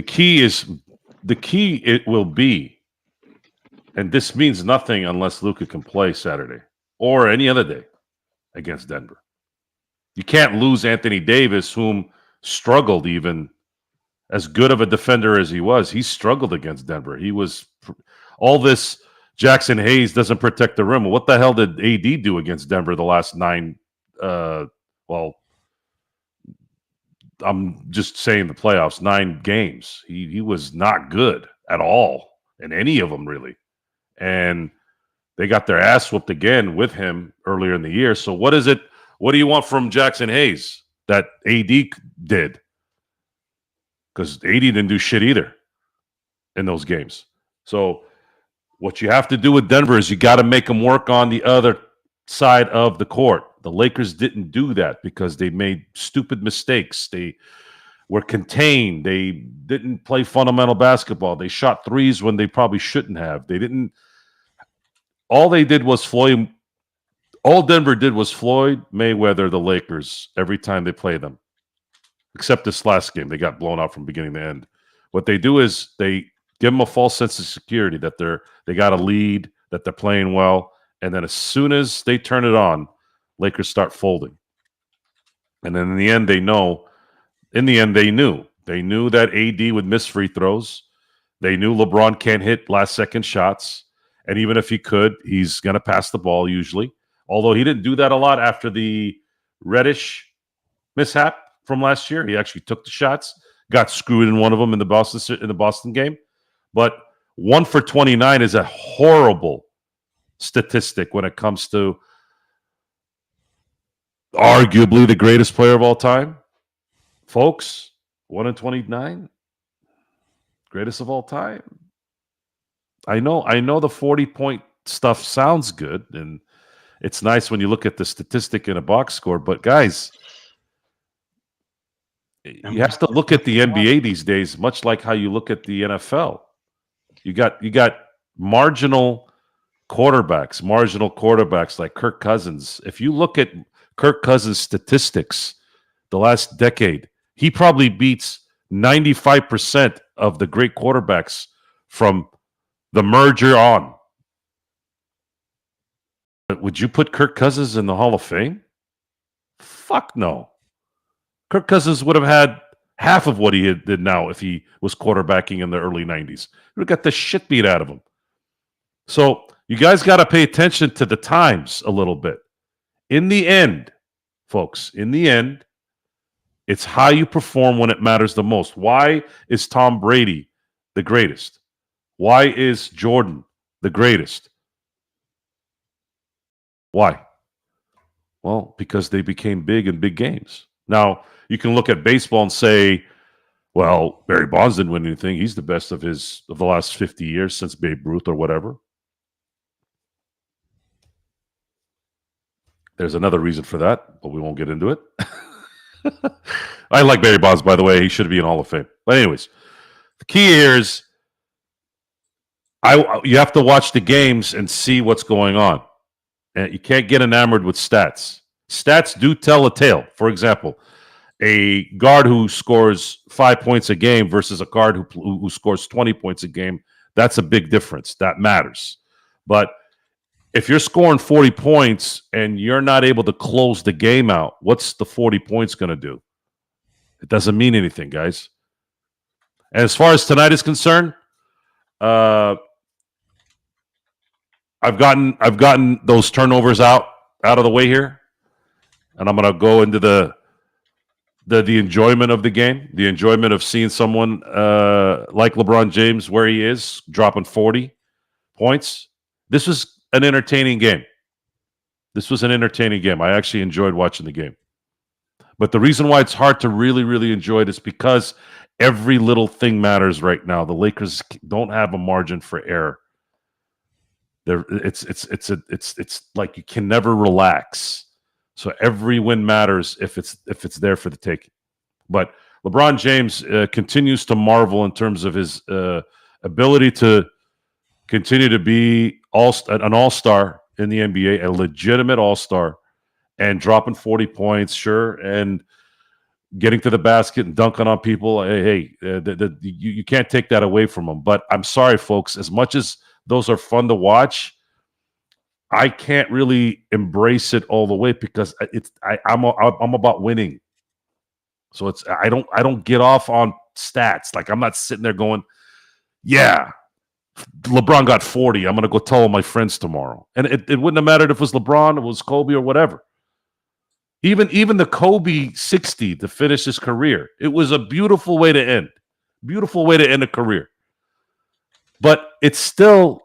key it will be, and this means nothing unless Luka can play Saturday or any other day against Denver. You can't lose Anthony Davis, whom struggled even as good of a defender as he was. He struggled against Denver. He was all this Jackson Hayes doesn't protect the rim. What the hell did AD do against Denver the last 9? Well, I'm just saying the playoffs, 9 games. He was not good at all in any of them, really. And they got their ass whooped again with him earlier in the year. So what is it? What do you want from Jackson Hayes that AD did? Because AD didn't do shit either in those games. So what you have to do with Denver is you got to make them work on the other side of the court. The Lakers didn't do that because they made stupid mistakes. They were contained. They didn't play fundamental basketball. They shot threes when they probably shouldn't have. They didn't. All they did was Floyd. All Denver did was Floyd Mayweather the Lakers every time they play them. Except this last game. They got blown out from beginning to end. What they do is they give them a false sense of security that they got a lead, that they're playing well, and then as soon as they turn it on, Lakers start folding. And then in the end, they know. In the end, they knew. They knew that AD would miss free throws. They knew LeBron can't hit last-second shots. And even if he could, he's going to pass the ball usually. Although he didn't do that a lot after the Reddish mishap from last year. He actually took the shots, got screwed in one of them in the Boston game. But 1 for 29 is a horrible statistic when it comes to arguably the greatest player of all time. Folks, 1 in 29, greatest of all time. I know the 40-point stuff sounds good, and it's nice when you look at the statistic in a box score, but guys, You have to look at the NBA these days, much like how you look at the NFL. You got marginal quarterbacks like Kirk Cousins. If you look at Kirk Cousins' statistics the last decade, he probably beats 95% of the great quarterbacks from the merger on. But would you put Kirk Cousins in the Hall of Fame? Fuck no. Kirk Cousins would have had half of what he did now if he was quarterbacking in the early 90s. He would have got the shit beat out of him. So you guys got to pay attention to the times a little bit. In the end, folks, it's how you perform when it matters the most. Why is Tom Brady the greatest? Why is Jordan the greatest? Why? Well, because they became big in big games. Now, you can look at baseball and say, well, Barry Bonds didn't win anything. He's the best of the last 50 years since Babe Ruth or whatever. There's another reason for that, but we won't get into it. I like Barry Bonds, by the way. He should be in Hall of Fame. But anyways, the key here is you have to watch the games and see what's going on. And you can't get enamored with stats. Stats do tell a tale. For example, a guard who scores 5 points a game versus a guard who scores 20 points a game, that's a big difference. That matters. But if you're scoring 40 points and you're not able to close the game out, what's the 40 points going to do? It doesn't mean anything, guys. And as far as tonight is concerned, I've gotten those turnovers out of the way here, and I'm going to go into the enjoyment of the game, the enjoyment of seeing someone like LeBron James where he is, dropping 40 points. This was an entertaining game. I actually enjoyed watching the game. But the reason why it's hard to really, really enjoy it is because every little thing matters right now. The Lakers don't have a margin for error. It's like you can never relax. So every win matters if it's there for the taking. But LeBron James continues to marvel in terms of his ability to continue to be an all-star in the NBA, a legitimate all-star, and dropping 40 points, sure, and getting to the basket and dunking on people. You can't take that away from him. But I'm sorry, folks, as much as those are fun to watch, I can't really embrace it all the way because I'm about winning. So I don't get off on stats. Like, I'm not sitting there going, yeah, LeBron got 40. I'm going to go tell all my friends tomorrow. And it wouldn't have mattered if it was LeBron, it was Kobe, or whatever. Even the Kobe 60 to finish his career, it was a beautiful way to end. Beautiful way to end a career. But it's still,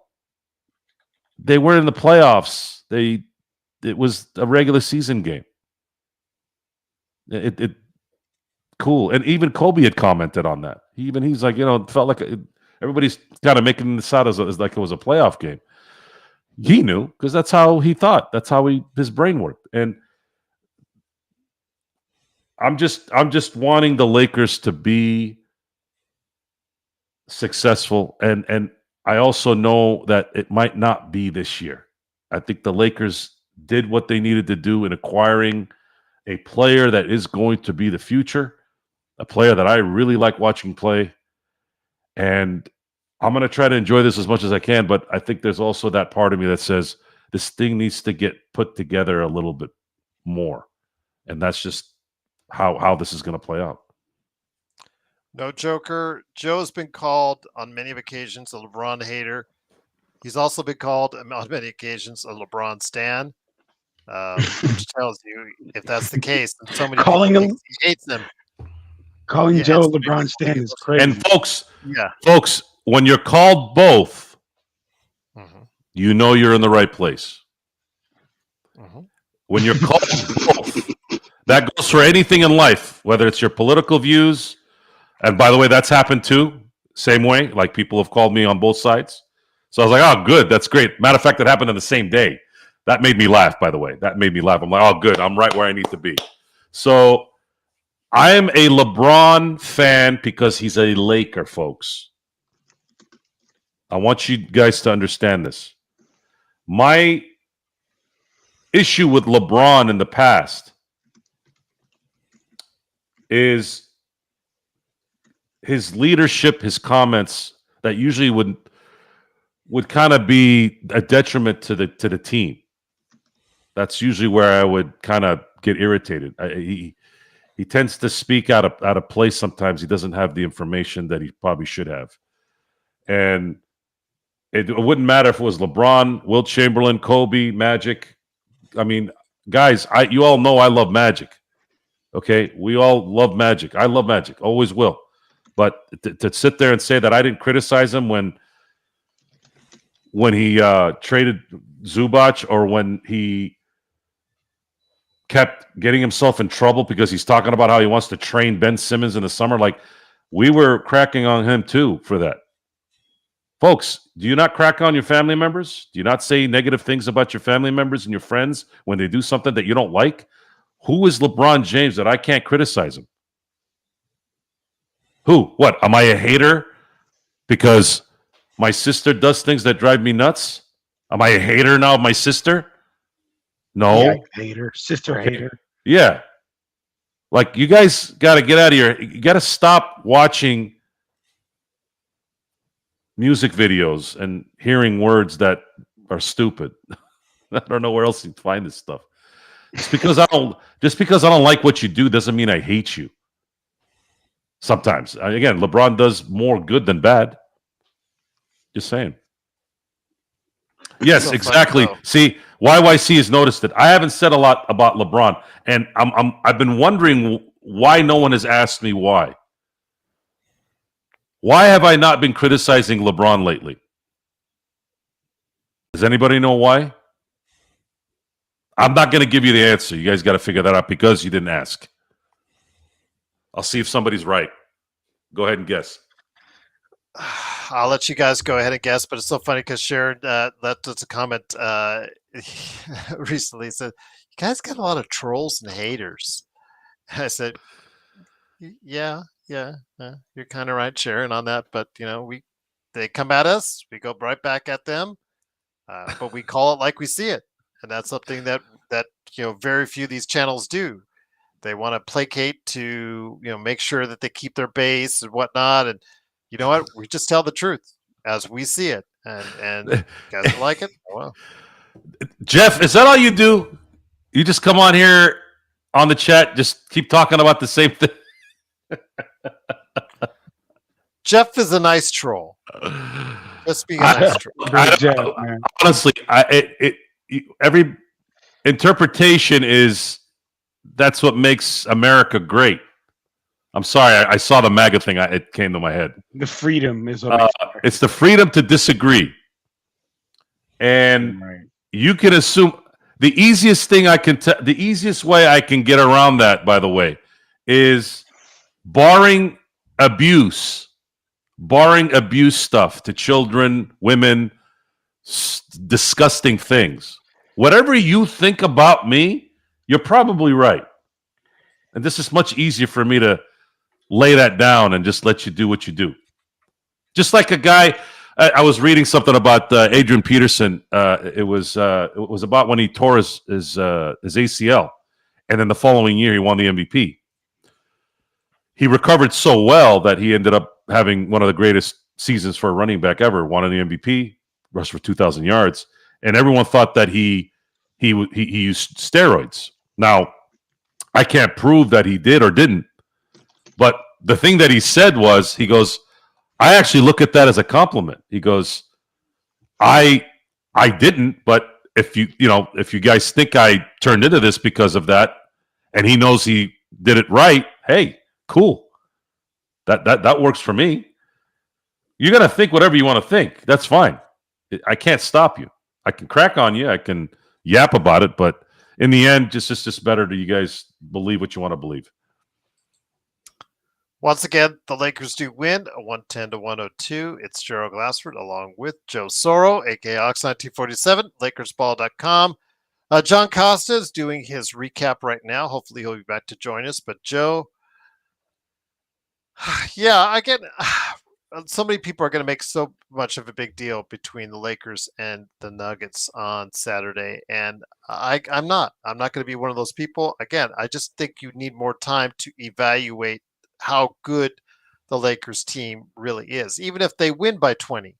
they weren't in the playoffs. It was a regular season game. It cool. And even Kobe had commented on that. He's like, it felt like everybody's kind of making this out as like it was a playoff game. He knew because that's how he thought. That's how his brain worked. And I'm just wanting the Lakers to be successful, and I also know that it might not be this year. I think the Lakers did what they needed to do in acquiring a player that is going to be the future, a player that I really like watching play, and I'm going to try to enjoy this as much as I can, but I think there's also that part of me that says this thing needs to get put together a little bit more, and that's just how this is going to play out. No joker. Joe's been called on many occasions a LeBron hater. He's also been called on many occasions a LeBron stan. Which tells you if that's the case, and so many Calling people him- he hates him. Calling Joe LeBron stan is crazy. And folks, Yeah. when you're called both, Mhm. you know you're in the right place. Mhm. When you're called both, that goes for anything in life, whether it's your political views. And by the way, that's happened too. Same way, like people have called me on both sides. So I was like, oh, good. That's great. Matter of fact, it happened on the same day. That made me laugh, by the way. That made me laugh. I'm like, oh, good. I'm right where I need to be. So I am a LeBron fan because he's a Laker, folks. I want you guys to understand this. My issue with LeBron in the past is his leadership, his comments that usually would kind of be a detriment to the team. That's usually where I would kind of get irritated. He tends to speak out of place sometimes. He doesn't have the information that he probably should have. And it wouldn't matter if it was LeBron, Wilt Chamberlain, Kobe, Magic. I mean, guys, you all know I love Magic. Okay? We all love Magic. I love Magic. Always will. But to sit there and say that I didn't criticize him when he traded Zubac, or when he kept getting himself in trouble because he's talking about how he wants to train Ben Simmons in the summer. Like, we were cracking on him too for that. Folks, do you not crack on your family members? Do you not say negative things about your family members and your friends when they do something that you don't like? Who is LeBron James that I can't criticize him? Who? What? Am I a hater because my sister does things that drive me nuts? Am I a hater now of my sister? No. Yeah, hater, sister hater. Yeah. Like, you guys got to get out of here. You got to stop watching music videos and hearing words that are stupid. I don't know where else to find this stuff. Just because I don't like what you do doesn't mean I hate you. Sometimes. Again, LeBron does more good than bad. Just saying. Yes, exactly. See, YYC has noticed it. I haven't said a lot about LeBron, and I've been wondering why no one has asked me why. Why have I not been criticizing LeBron lately? Does anybody know why? I'm not going to give you the answer. You guys got to figure that out because you didn't ask. I'll see if somebody's right. Go ahead and guess. I'll let you guys go ahead and guess, but it's so funny because Sharon left us a comment recently. Said, "You guys got a lot of trolls and haters." I said, "Yeah, you're kind of right, Sharon, on that. But they come at us, we go right back at them, but we call it like we see it, and that's something that very few of these channels do. They want to placate to make sure that they keep their base and whatnot, and you know what? We just tell the truth as we see it, and you guys don't like it. Oh, well. Jeff, is that all you do? You just come on here on the chat, just keep talking about the same thing. Jeff is a nice troll. Just being a nice troll. Honestly, every interpretation is that's what makes America great. I'm sorry, I saw the MAGA thing. It came to my head. The freedom is it's the freedom to disagree, and you can assume the easiest thing the easiest way I can get around that, by the way, is barring abuse stuff to children, women, disgusting things. Whatever you think about me, you're probably right, and this is much easier for me to lay that down and just let you do what you do. Just like a guy, I was reading something about Adrian Peterson. It was about when he tore his ACL, and then the following year he won the MVP. He recovered so well that he ended up having one of the greatest seasons for a running back ever. Won the MVP, rushed for 2,000 yards, and everyone thought that he used steroids. Now, I can't prove that he did or didn't. But the thing that he said was, he goes, I actually look at that as a compliment. He goes, I didn't, but if you guys think I turned into this because of that, and he knows he did it right, hey, cool. That works for me. You're gonna think whatever you want to think. That's fine. I can't stop you. I can crack on you. I can yap about it, but in the end, it's just better to you guys believe what you want to believe. Once again, the Lakers do win, 110-102. It's Gerald Glassford along with Joe Soro, aka Ox1947, LakersBall.com. John Costa is doing his recap right now. Hopefully he'll be back to join us. But Joe, Yeah, again, so many people are going to make so much of a big deal between the Lakers and the Nuggets on Saturday, and I'm not. I'm not going to be one of those people. Again, I just think you need more time to evaluate how good the Lakers team really is. Even if they win by 20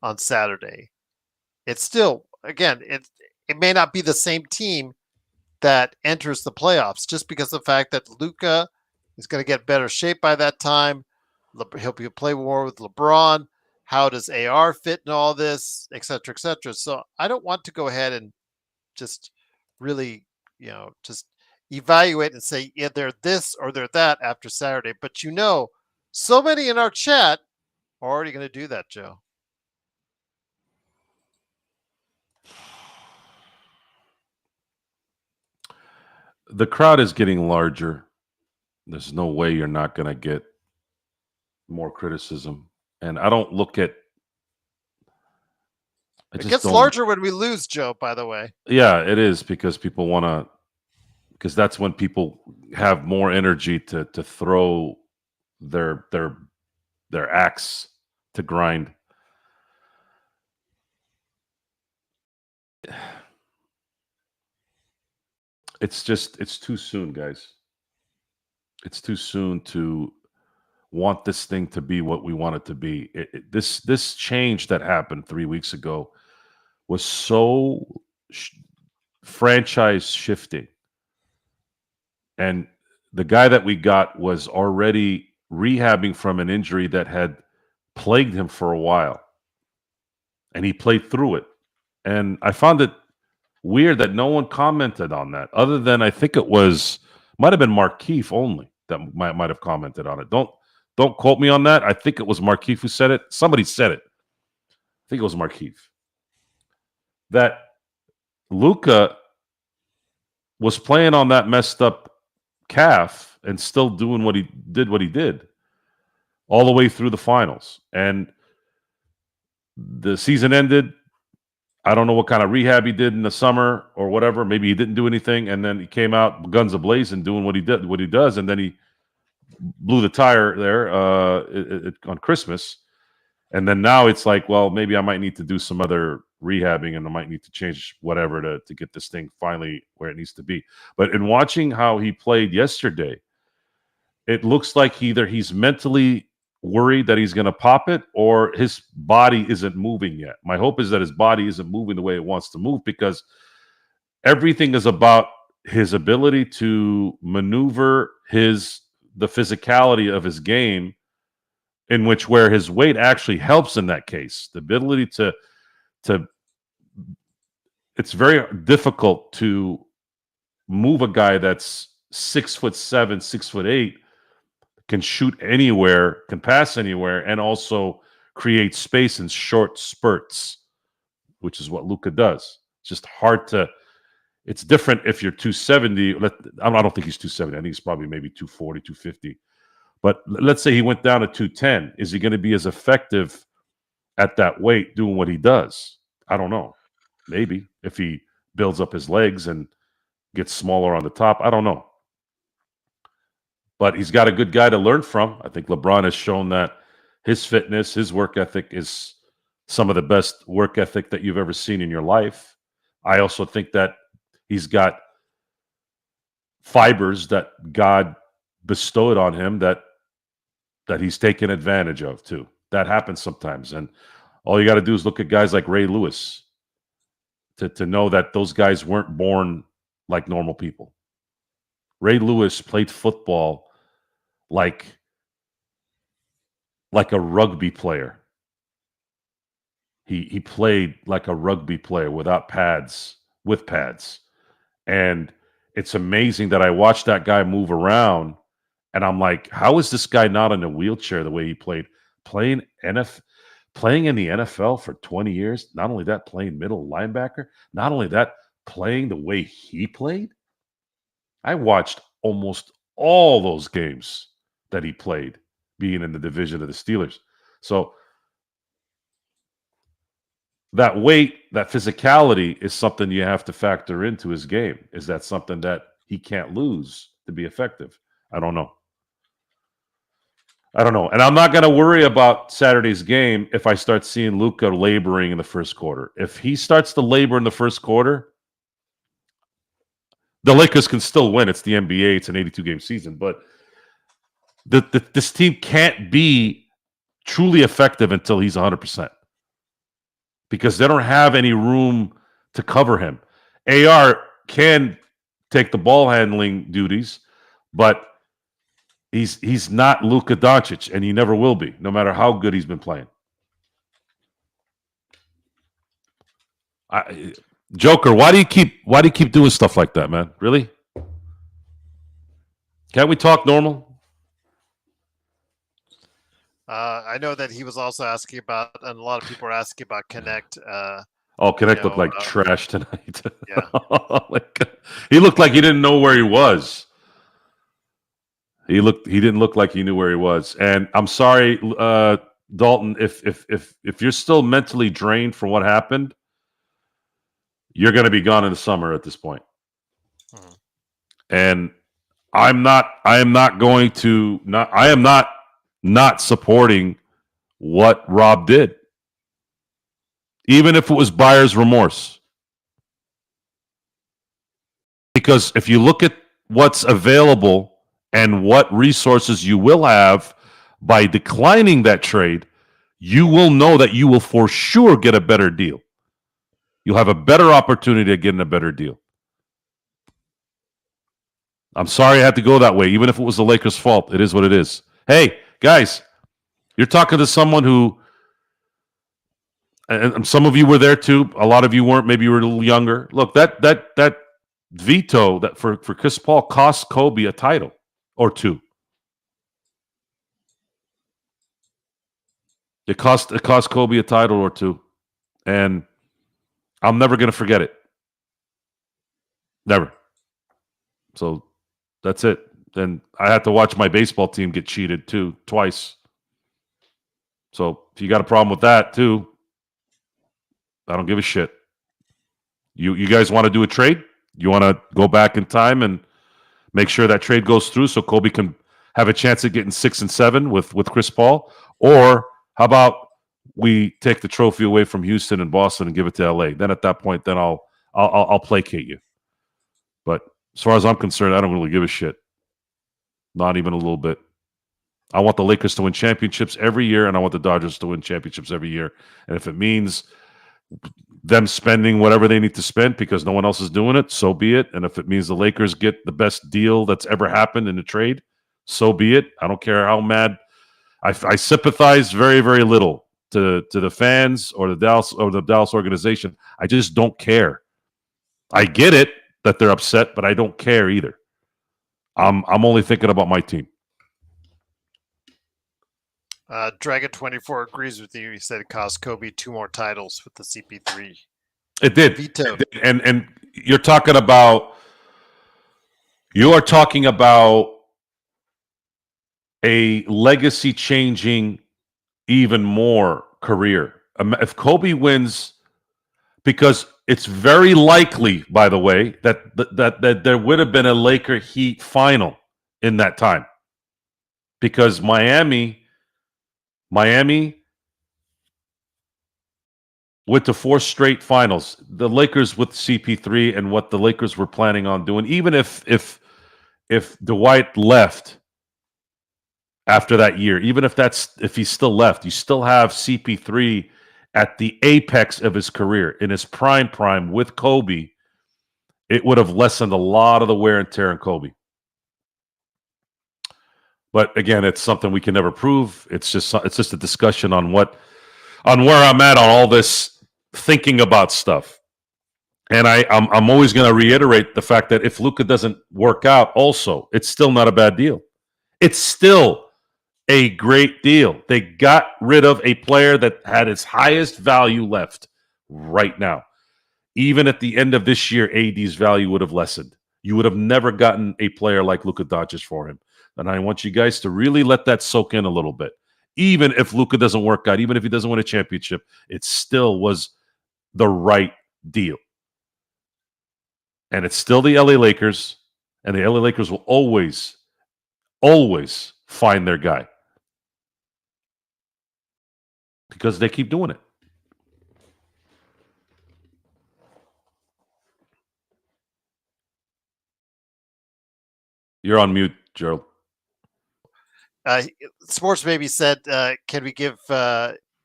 on Saturday, it's still, again, it may not be the same team that enters the playoffs just because of the fact that Luca is going to get better shape by that time. He'll be play more with LeBron. How does AR fit in all this, et cetera, et cetera? So I don't want to go ahead and just really, just evaluate and say, yeah, they're this or they're that after Saturday. But so many in our chat are already going to do that, Joe. The crowd is getting larger. There's no way you're not going to get more criticism. And I don't look at. I It just gets don't. larger when we lose, Joe, by the way. Yeah, it is because people want to. Because that's when people have more energy to throw their their their axe to grind. It's too soon, guys. It's too soon to want this thing to be what we want it to be. This change that happened 3 weeks ago was so franchise shifting, and the guy that we got was already rehabbing from an injury that had plagued him for a while, and he played through it. And I found it weird that no one commented on that, other than I think it was might have been Markeith only that might have commented on it. Don't quote me on that. I think it was Markeith who said it. Somebody said it. I think it was Markeith. That Luca was playing on that messed up calf and still doing what he did all the way through the finals. And the season ended. I don't know what kind of rehab he did in the summer or whatever. Maybe he didn't do anything, and then he came out guns ablazing doing what he does, and then he blew the tire there on Christmas. And then now it's like, well, maybe I might need to do some other rehabbing and I might need to change whatever to get this thing finally where it needs to be. But in watching how he played yesterday, it looks like either he's mentally worried that he's going to pop it or his body isn't moving yet. My hope is that his body isn't moving the way it wants to move, because everything is about his ability to maneuver the physicality of his game, in which where his weight actually helps in that case. The ability to it's very difficult to move a guy that's 6'7", 6'8", can shoot anywhere, can pass anywhere, and also create space in short spurts, which is what Luka does. It's just hard to. It's different if you're 270. I don't think he's 270. I think he's probably maybe 240, 250. But let's say he went down to 210. Is he going to be as effective at that weight doing what he does? I don't know. Maybe if he builds up his legs and gets smaller on the top. I don't know. But he's got a good guy to learn from. I think LeBron has shown that his fitness, his work ethic is some of the best work ethic that you've ever seen in your life. I also think that he's got fibers that God bestowed on him that he's taken advantage of too. That happens sometimes. And all you got to do is look at guys like Ray Lewis to know that those guys weren't born like normal people. Ray Lewis played football like a rugby player. He played like a rugby player without pads, with pads. And it's amazing that I watched that guy move around, and I'm like, how is this guy not in a wheelchair the way he played? Playing in the NFL for 20 years. Not only that, playing middle linebacker. Not only that, playing the way he played. I watched almost all those games that he played, being in the division of the Steelers. So that weight, that physicality is something you have to factor into his game. Is that something that he can't lose to be effective? I don't know. I don't know. And I'm not going to worry about Saturday's game if I start seeing Luka laboring in the first quarter. If he starts to labor in the first quarter, the Lakers can still win. It's the NBA. It's an 82-game season. But this team can't be truly effective until he's 100% because they don't have any room to cover him. AR can take the ball handling duties, but he's not Luka Doncic, and he never will be, no matter how good he's been playing. Joker, why do you keep doing stuff like that, man? Really? Can't we talk normal? I know that he was also asking about, and a lot of people are asking about Connect. Connect looked like trash tonight. Yeah. He looked like he didn't know where he was. He didn't look like he knew where he was. And I'm sorry, Dalton, if you're still mentally drained from what happened, you're going to be gone in the summer at this point. And I am not supporting what Rob did, even if it was buyer's remorse. Because if you look at what's available and what resources you will have by declining that trade, you will know that you will for sure get a better deal. You'll have a better opportunity of getting a better deal. I'm sorry I had to go that way, even if it was the Lakers' fault. It is what it is. Hey, guys, you're talking to someone who, and some of you were there too. A lot of you weren't. Maybe you were a little younger. Look, that veto that for Chris Paul cost Kobe a title or two. It cost Kobe a title or two, and I'm never going to forget it. Never. So that's it. And I had to watch my baseball team get cheated too, twice. So if you got a problem with that too, I don't give a shit. You guys want to do a trade? You want to go back in time and make sure that trade goes through so Kobe can have a chance at getting 6 and 7 with Chris Paul? Or how about we take the trophy away from Houston and Boston and give it to LA? Then at that point, then I'll placate you. But as far as I'm concerned, I don't really give a shit. Not even a little bit. I want the Lakers to win championships every year, and I want the Dodgers to win championships every year. And if it means them spending whatever they need to spend because no one else is doing it, so be it. And if it means the Lakers get the best deal that's ever happened in a trade, so be it. I don't care how mad. I sympathize very, very little to the fans or the Dallas organization. I just don't care. I get it that they're upset, but I don't care either. I'm only thinking about my team. Dragon24 agrees with you. He said it cost Kobe 2 more titles with the CP3. It did. Veto. It did. And you are talking about a legacy changing even more career. If Kobe wins, because it's very likely, by the way, that there would have been a Laker Heat final in that time, because Miami went to 4 straight finals. The Lakers with CP3 and what the Lakers were planning on doing, even if Dwight left after that year, even if he's still left, you still have CP3 at the apex of his career, in his prime with Kobe. It would have lessened a lot of the wear and tear on Kobe. But again, it's something we can never prove. It's just a discussion on where I'm at on all this thinking about stuff. And I'm always going to reiterate the fact that if Luka doesn't work out, also, it's still not a bad deal. It's still a great deal. They got rid of a player that had its highest value left right now. Even at the end of this year, AD's value would have lessened. You would have never gotten a player like Luka Doncic for him. And I want you guys to really let that soak in a little bit. Even if Luka doesn't work out, even if he doesn't win a championship, it still was the right deal. And it's still the LA Lakers, and the LA Lakers will always, always find their guy. because they keep doing it. You're on mute, Gerald. Sports Baby said, "Can we give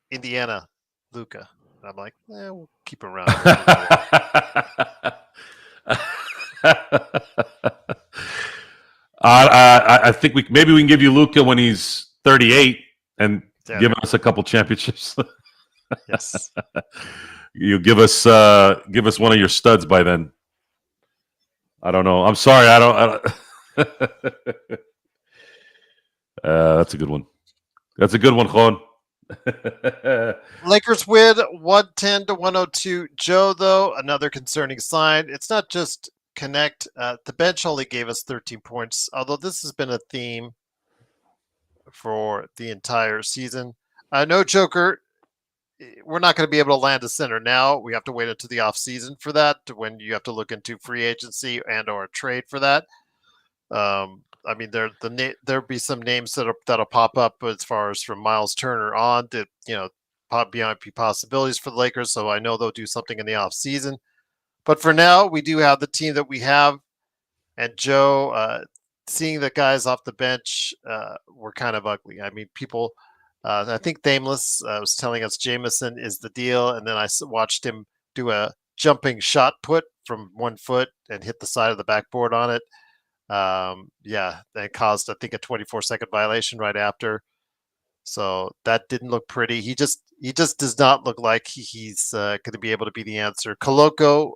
Indiana Luca?" I'm like, we'll keep him around here for a little while. I think we can give you Luca when he's 38 and give us a couple championships. Yes, you give us one of your studs by then. I don't know. I'm sorry. I don't that's a good one. That's a good one, Juan. Lakers win 110-102. Joe, though, another concerning sign. It's not just Connect. The bench only gave us 13 points, although this has been a theme for the entire season. No Joker. We're not going to be able to land a center now. We have to wait until the off season for that, when you have to look into free agency and or a trade for that. I mean, there'll be some names that'll pop up as far as from Miles Turner on to beyond possibilities for the Lakers. So I know they'll do something in the off season. But for now, we do have the team that we have. And Joe, seeing the guys off the bench were kind of ugly. I mean, people. I think Thameless was telling us Jameson is the deal, and then I watched him do a jumping shot put from 1 foot and hit the side of the backboard on it. That caused, I think, a 24-second violation right after. So that didn't look pretty. He just does not look like he's going to be able to be the answer. Koloko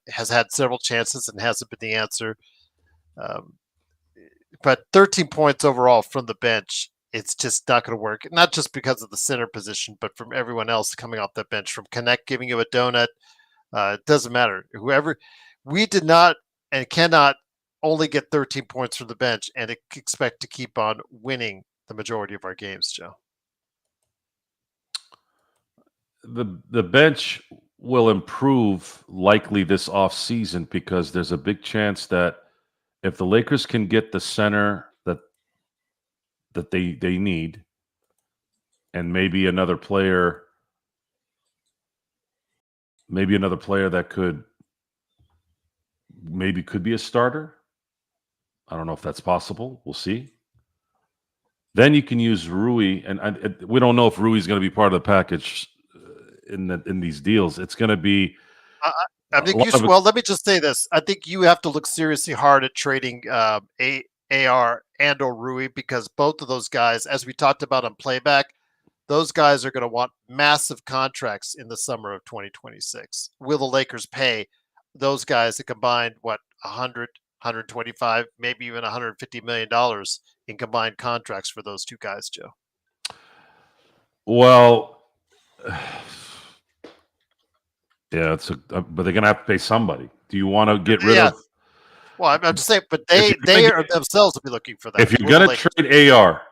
has had several chances and hasn't been the answer. But 13 points overall from the bench, it's just not going to work. Not just because of the center position, but from everyone else coming off the bench, from Connect giving you a donut. It doesn't matter. We did not and cannot only get 13 points from the bench and expect to keep on winning the majority of our games, Joe. The bench will improve likely this offseason because there's a big chance that if the Lakers can get the center that they need, and maybe another player that could be a starter. I don't know if that's possible. We'll see. Then you can use Rui, and we don't know if Rui's going to be part of the package in these deals. It's going to be. I think let me just say this. I think you have to look seriously hard at trading AR and or Rui, because both of those guys, as we talked about on playback, those guys are going to want massive contracts in the summer of 2026. Will the Lakers pay those guys a combined 100, 125, maybe even $150 million in combined contracts for those two guys, Joe? Well, yeah, but they're going to have to pay somebody. Do you want to get rid of? Well, I'm just saying, but they themselves will be looking for that. If you're going to trade AR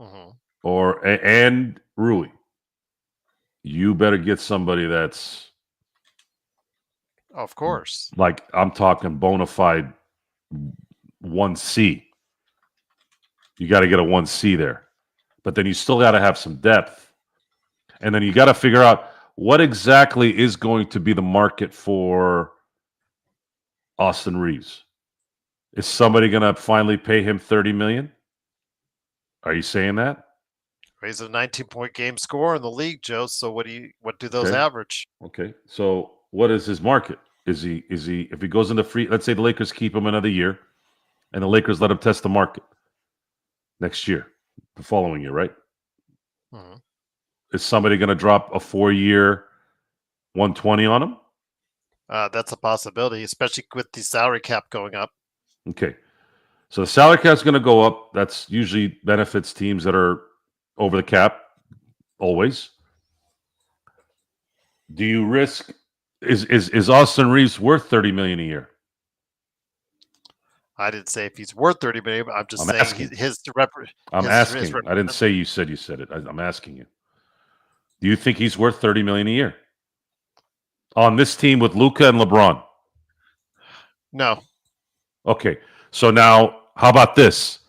mm-hmm. and Rui, you better get somebody that's, of course, like I'm talking bona fide 1C. You got to get a 1C there, but then you still got to have some depth, and then you got to figure out what exactly is going to be the market for Austin Reeves. Is somebody going to finally pay him $30 million? Are you saying that? He's a 19-point game scorer in the league, Joe. So what do those average? Okay. So what is his market? Is he if he goes into free, let's say the Lakers keep him another year and the Lakers let him test the market next year, the following year, right? Mm-hmm. Is somebody going to drop a 4-year 120 on him? That's a possibility, especially with the salary cap going up. Okay. So the salary cap is going to go up. That's usually benefits teams that are over the cap, always. Do you risk? Is Austin Reeves worth $30 million a year? I didn't say if he's worth $30 million. But I'm just saying asking. I'm asking. I didn't say you said it. I'm asking you. Do you think he's worth $30 million a year on this team with Luka and LeBron? No. Okay. So now, how about this?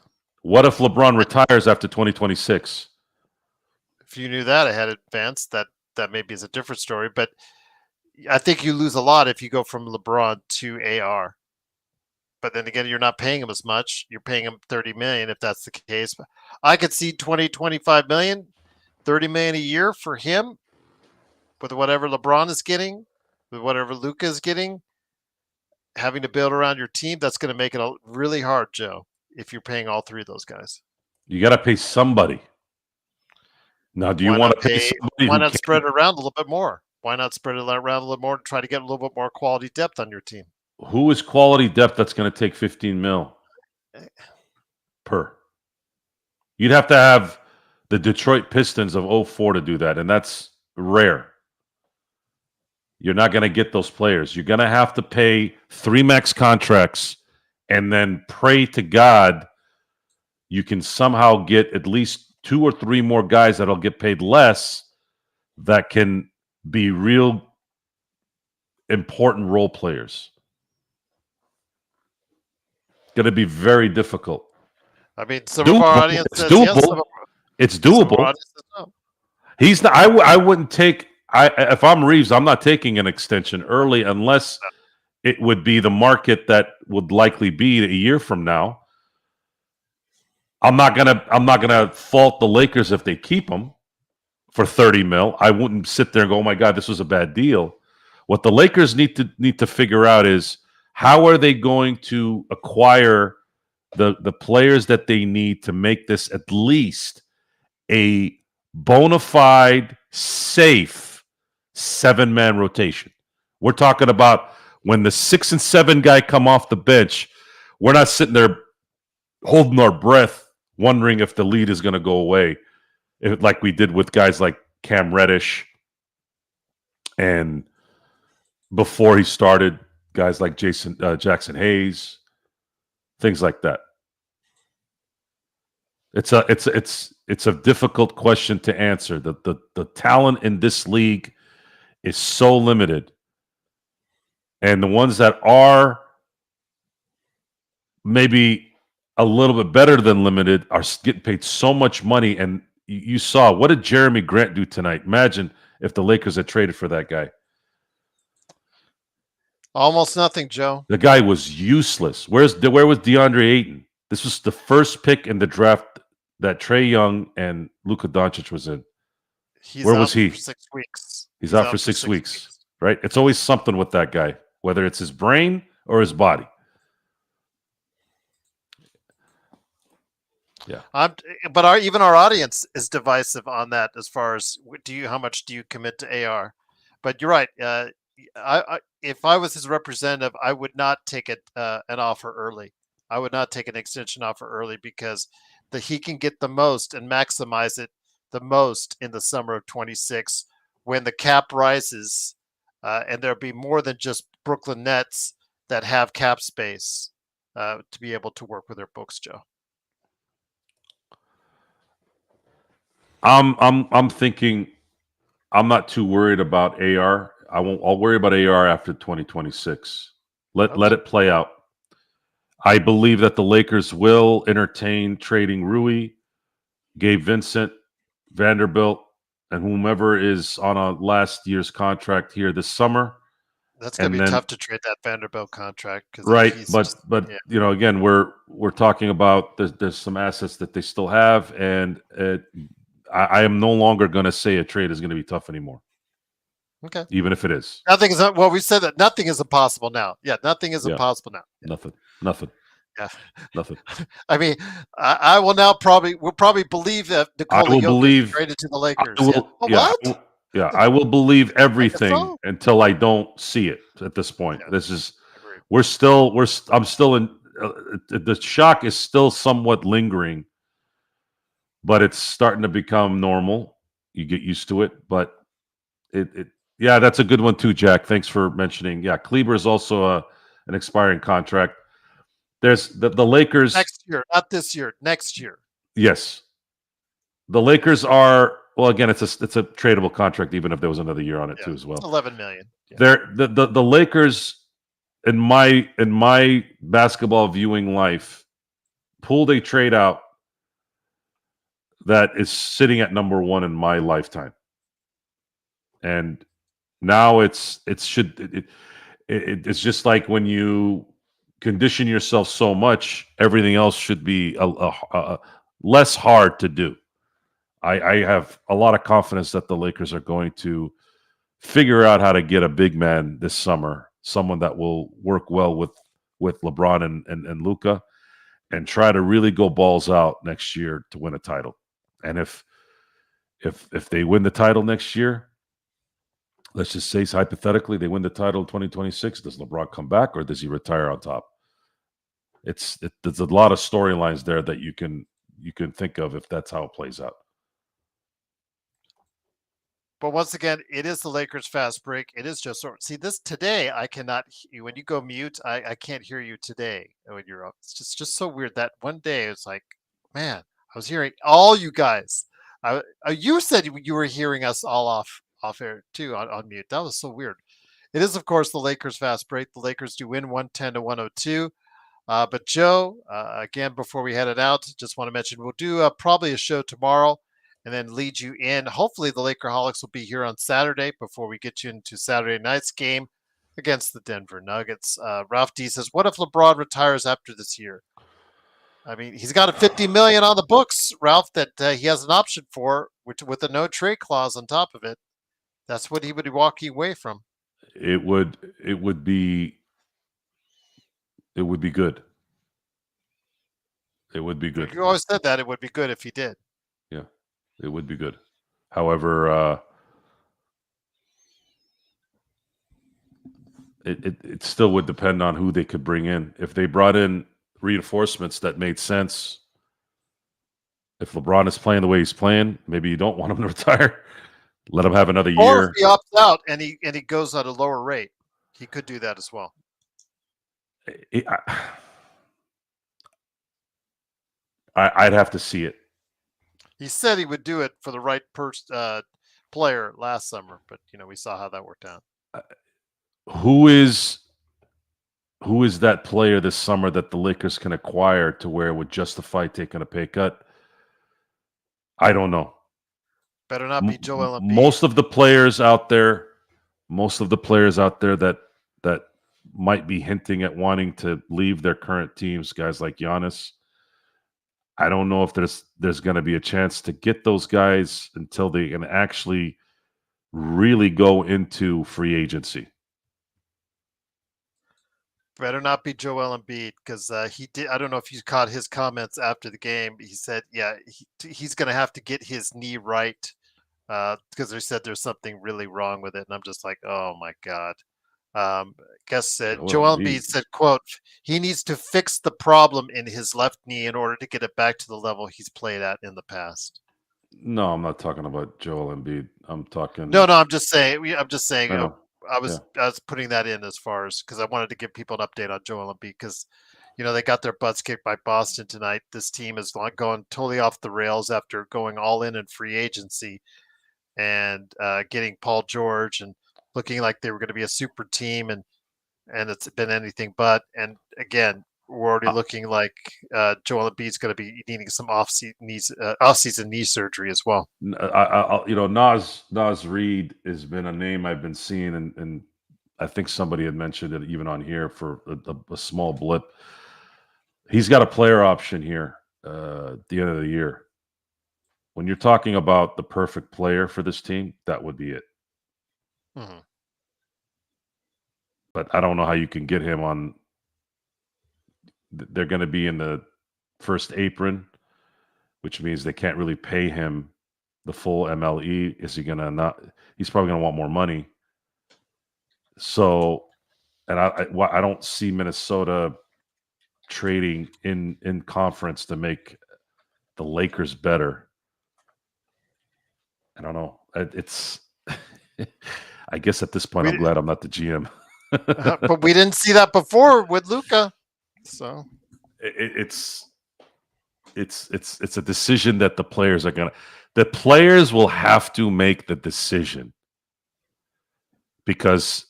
What if LeBron retires after 2026? if you knew that ahead in advance, that maybe is a different story. But I think you lose a lot if you go from LeBron to AR. But then again, you're not paying him as much. You're paying him 30 million if that's the case. But I could see 20, 25 million, 30 million a year for him with whatever LeBron is getting, with whatever Luka is getting. Having to build around your team, that's going to make it really hard, Joe, if you're paying all three of those guys. You got to pay somebody. Now, do you want to pay somebody why who not spread it around a little bit more? Why not spread it around a little more and try to get a little bit more quality depth on your team? who is quality depth that's going to take 15 mil per? You'd have to have the Detroit Pistons of 04 to do that, and that's rare. You're not going to get those players. You're going to have to pay 3 max contracts and then pray to God you can somehow get at least 2 or 3 more guys that'll get paid less that can be real important role players. Going to be very difficult. I mean, some of our audience says yes. It's doable. No. He's not. I wouldn't take. If I'm Reeves, I'm not taking an extension early unless it would be the market that would likely be a year from now. I'm not gonna fault the Lakers if they keep him for 30 mil. I wouldn't sit there and go, "Oh my God, this was a bad deal." What the Lakers need to figure out is how are they going to acquire the players that they need to make this at least a bona fide, safe 7-man rotation. We're talking about when the 6 and 7 guy come off the bench, we're not sitting there holding our breath, wondering if the lead is going to go away, like we did with guys like Cam Reddish, and before he started, guys like Jackson Hayes, things like that. It's a difficult question to answer. The talent in this league is so limited, and the ones that are maybe a little bit better than limited are getting paid so much money. And you saw, what did Jeremy Grant do tonight? Imagine if the Lakers had traded for that guy. Almost nothing, Joe. The guy was useless. Where was DeAndre Ayton? This was the first pick in the draft that Trae Young and Luka Doncic was in. Where was he? For 6 weeks. He's out for 6 weeks, right? It's always something with that guy, whether it's his brain or his body. Yeah. But even our audience is divisive on that as far as how much do you commit to AR? But you're right. If I was his representative, I would not take an offer early. I would not take an extension offer early because he can get the most and maximize it the most in the summer of 26 when the cap rises, and there'll be more than just Brooklyn Nets that have cap space to be able to work with their books, Joe. I'm thinking I'm not too worried about AR. I'll worry about AR after 2026. Let it play out. I believe that the Lakers will entertain trading Rui, Gabe Vincent, Vanderbilt, and whomever is on a last year's contract here this summer. That's going to be tough to trade that Vanderbilt contract, right? But yeah. Again, we're talking about there's some assets that they still have, and I am no longer going to say a trade is going to be tough anymore. Okay, even if it is. Nothing is well. We said that nothing is impossible now. Yeah, nothing is impossible now. Yeah. Nothing. Yeah, nothing. I mean, I will now will probably believe that Nikola Jokic traded to the Lakers. What? I will believe everything until I don't see it. At this point, this is I'm still in. The shock is still somewhat lingering, but it's starting to become normal. You get used to it, but yeah, that's a good one too, Jack. Thanks for mentioning. Yeah, Kleber is also an expiring contract. There's the Lakers next year, not this year, next year. Yes, the Lakers are again. It's a tradable contract, even if there was another year on it too, as well. $11 million. Yeah. The Lakers, in my basketball viewing life, pulled a trade out that is sitting at number one in my lifetime. And now it's just like when you condition yourself so much, everything else should be a less hard to do. I have a lot of confidence that the Lakers are going to figure out how to get a big man this summer, someone that will work well with LeBron and Luka, and try to really go balls out next year to win a title. And if they win the title next year, let's just say hypothetically they win the title in 2026, does LeBron come back or does he retire on top? There's a lot of storylines there that you can think of if that's how it plays out. But once again, it is the Lakers fast break. It is just sort. See, this today, I cannot. When you go mute, I can't hear you today when you're up. It's just so weird that one day it's like, man, I was hearing all you guys. You said you were hearing us all off air too on mute. That was so weird. It is, of course, the Lakers fast break. The Lakers do win 110-102. But Joe, again, before we head it out, just want to mention we'll do probably a show tomorrow and then lead you in. Hopefully the Lakerholics will be here on Saturday before we get you into Saturday night's game against the Denver Nuggets. Ralph D says, what if LeBron retires after this year? I mean, he's got a $50 million on the books, Ralph, that he has an option for, with a no trade clause on top of it. That's what he would be walking away from. It would be good. It would be good. You always said that it would be good if he did. Yeah, it would be good. However, it still would depend on who they could bring in. If they brought in reinforcements that made sense, if LeBron is playing the way he's playing, maybe you don't want him to retire. Let him have another year. Or if he opts out and he goes at a lower rate, he could do that as well. I'd have to see it. He said he would do it for the right player last summer, but we saw how that worked out. Who is that player this summer that the Lakers can acquire to where it would justify taking a pay cut? I don't know. Better not be Joel Embiid. Most of the players out there that might be hinting at wanting to leave their current teams, guys like Giannis. I don't know if there's going to be a chance to get those guys until they can actually really go into free agency. Better not be Joel Embiid because he did. I don't know if you caught his comments after the game. He said, "Yeah, he's going to have to get his knee right because they said there's something really wrong with it." And I'm just like, "Oh my god." Joel Embiid said, "quote He needs to fix the problem in his left knee in order to get it back to the level he's played at in the past." No, I'm not talking about Joel Embiid. I'm talking. No, I'm just saying. I was putting that in as far as because I wanted to give people an update on Joel Embiid because they got their butts kicked by Boston tonight. This team is going totally off the rails after going all in free agency and getting Paul George and looking like they were going to be a super team, and it's been anything but. And again, we're already looking like Joel Embiid's going to be needing some off-season knee surgery as well. Naz Reid has been a name I've been seeing, and I think somebody had mentioned it even on here for a small blip. He's got a player option here at the end of the year. When you're talking about the perfect player for this team, that would be it. Mm-hmm. But I don't know how you can get him on. They're going to be in the first apron, which means they can't really pay him the full MLE. Is he going to not? He's probably going to want more money. So, and I don't see Minnesota trading in conference to make the Lakers better. I don't know. It's. I guess at this point, I'm glad I'm not the GM. But we didn't see that before with Luka. So it's a decision that the players will have to make the decision, because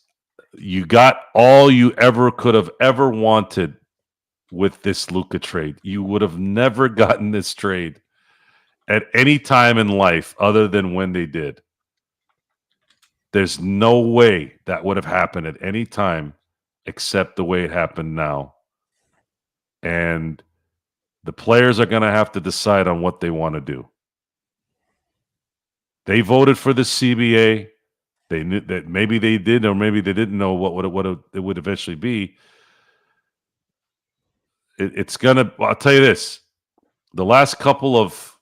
you got all you ever could have ever wanted with this Luka trade. You would have never gotten this trade at any time in life other than when they did. There's no way that would have happened at any time except the way it happened now. And the players are going to have to decide on what they want to do. They voted for the CBA. They knew that maybe they did, or maybe they didn't know what it would eventually be. It's gonna. I'll tell you this: the last couple of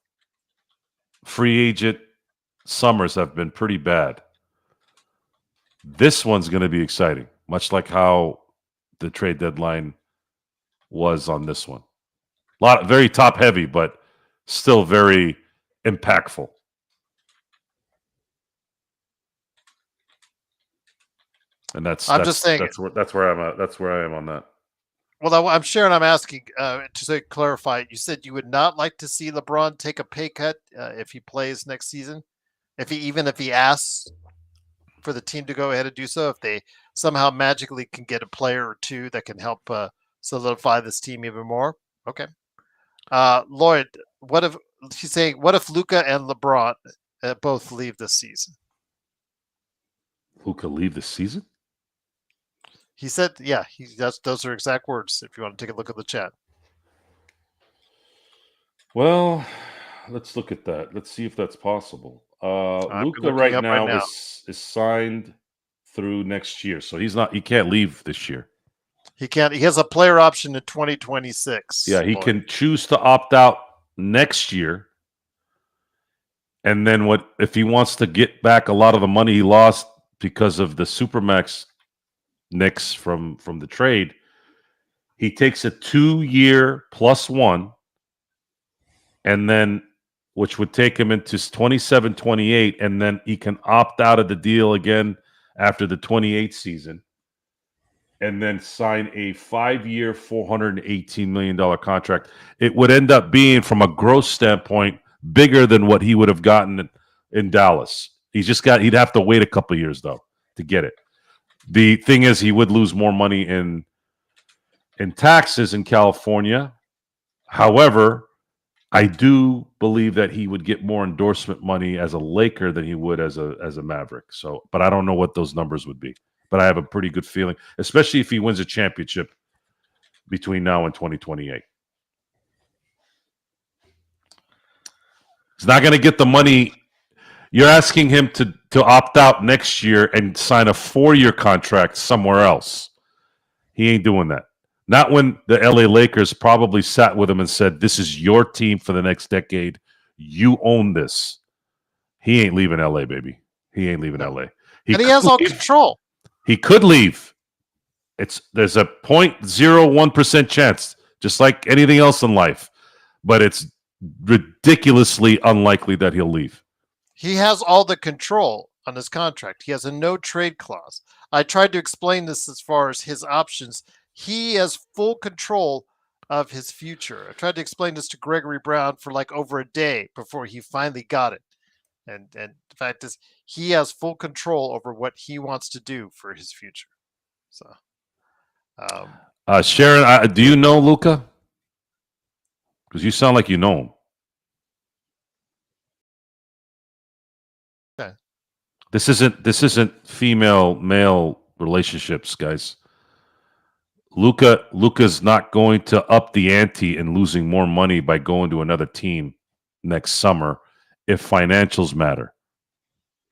free agent summers have been pretty bad. This one's going to be exciting, much like how the trade deadline was on this one. Very top heavy, but still very impactful. And that's just saying. That's where I'm at. That's where I am on that. Well, I'm Sharon. I'm asking to clarify. You said you would not like to see LeBron take a pay cut if he plays next season, if he asks for the team to go ahead and do so. If they somehow magically can get a player or two that can help solidify this team even more. Okay, Lloyd. What if she's saying? What if Luka and LeBron both leave this season? Luka leave the season? He said, "Yeah, those are exact words." If you want to take a look at the chat. Well, let's look at that. Let's see if that's possible. Luka right now is signed through next year, so he can't leave this year. He can't. He has a player option in 2026. Yeah, he can choose to opt out next year. And then if he wants to get back a lot of the money he lost because of the Supermax Knicks from the trade, he takes a 2-year +1, and then which would take him into 27, 28, and then he can opt out of the deal again after the 28 season, and then sign a 5-year, $418 million contract. It would end up being, from a gross standpoint, bigger than what he would have gotten in Dallas. He'd have to wait a couple of years, though, to get it. The thing is, he would lose more money in taxes in California. However, I do believe that he would get more endorsement money as a Laker than he would as a Maverick. So, but I don't know what those numbers would be. But I have a pretty good feeling, especially if he wins a championship between now and 2028. He's not going to get the money. You're asking him to opt out next year and sign a 4-year contract somewhere else. He ain't doing that. Not when the LA Lakers probably sat with him and said, "This is your team for the next decade. You own this." He ain't leaving LA, baby. He ain't leaving LA. He has all control. He could leave. There's a 0.01% chance, just like anything else in life. But it's ridiculously unlikely that he'll leave. He has all the control on his contract. He has a no trade clause. I tried to explain this as far as his options. He has full control of his future. I tried to explain this to Gregory Brown for like over a day before he finally got it. And the fact is, he has full control over what he wants to do for his future. So, Sharon, do you know Luka? Because you sound like you know him. Okay. This isn't female male relationships, guys. Luka's not going to up the ante and losing more money by going to another team next summer if financials matter.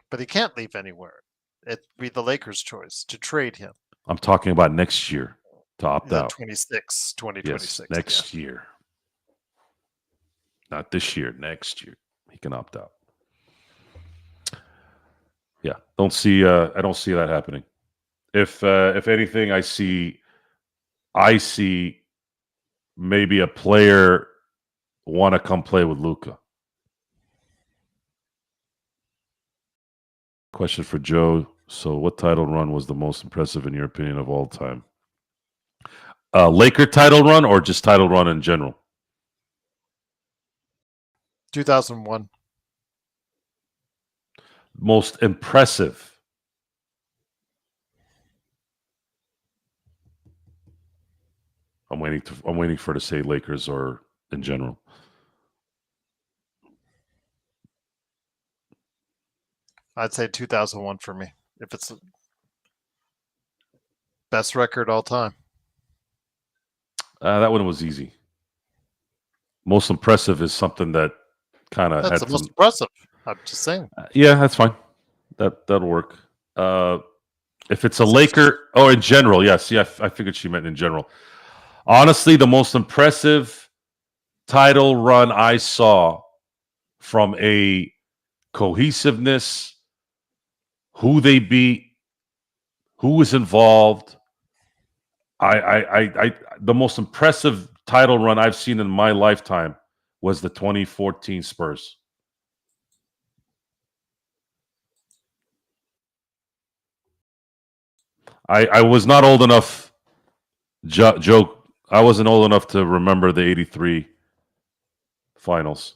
But he can't leave anywhere. It'd be the Lakers' choice to trade him. I'm talking about next year to opt out. 2026. Yes, next year. Not this year, next year. He can opt out. Yeah, I don't see that happening. If anything, I see maybe a player want to come play with Luka. Question for Joe. So what title run was the most impressive in your opinion of all time? Laker title run or just title run in general? 2001. Most impressive. I'm waiting for her to say Lakers or in general. I'd say 2001 for me. If it's best record all time. That one was easy. Most impressive is something that kind of That's had the most some. impressive. I'm just saying. Yeah, that's fine. That'll work. If it's a Laker, oh, in general, yes. Yeah, I figured she meant in general. Honestly, the most impressive title run I saw from a cohesiveness, who they beat, who was involved. The most impressive title run I've seen in my lifetime was the 2014 Spurs. I was not old enough, joke. I wasn't old enough to remember the 83 finals.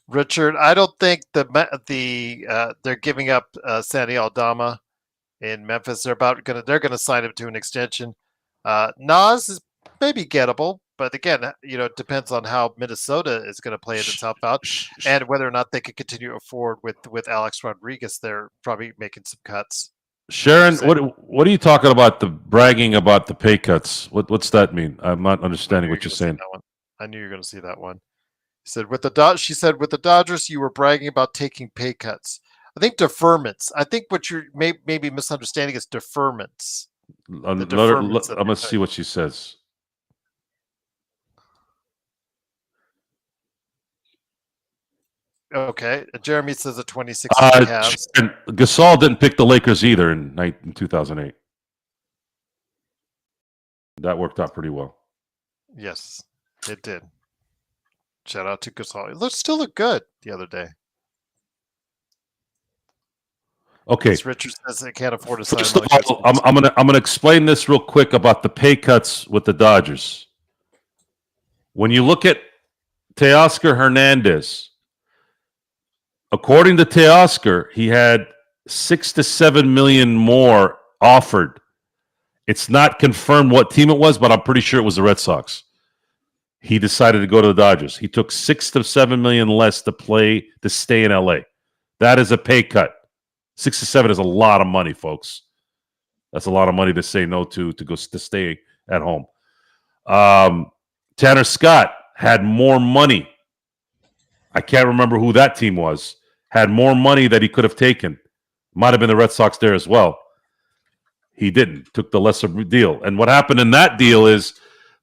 Richard, I don't think they're giving up Sandy Aldama in Memphis. They're gonna sign him to an extension. Nas is maybe gettable, but again, it depends on how Minnesota is going to play itself out, and whether or not they can continue forward with Alex Rodriguez. They're probably making some cuts. Sharon, what are you talking about? The bragging about the pay cuts? What's that mean? I'm not understanding what you're saying. I knew you were going to see that one. She said with the Dodgers, you were bragging about taking pay cuts. I think deferments. I think what you're maybe misunderstanding is deferments. I'm gonna see what she says. Okay, Jeremy says the 2016 Cavs. Gasol didn't pick the Lakers either in 2008. That worked out pretty well. Yes, it did. Shout out to Gasol. He still looked good the other day. Okay. Richard says they can't afford to sign. First of all, I'm gonna explain this real quick about the pay cuts with the Dodgers. When you look at Teoscar Hernandez, according to Teoscar, he had $6 to $7 million more offered. It's not confirmed what team it was, but I'm pretty sure it was the Red Sox. He decided to go to the Dodgers. He took $6 to $7 million less to stay in LA. That is a pay cut. 6 to 7 is a lot of money, folks. That's a lot of money to say no to stay at home. Tanner Scott had more money. I can't remember who that team was. Had more money that he could have taken. Might have been the Red Sox there as well. He didn't. Took the lesser deal. And what happened in that deal is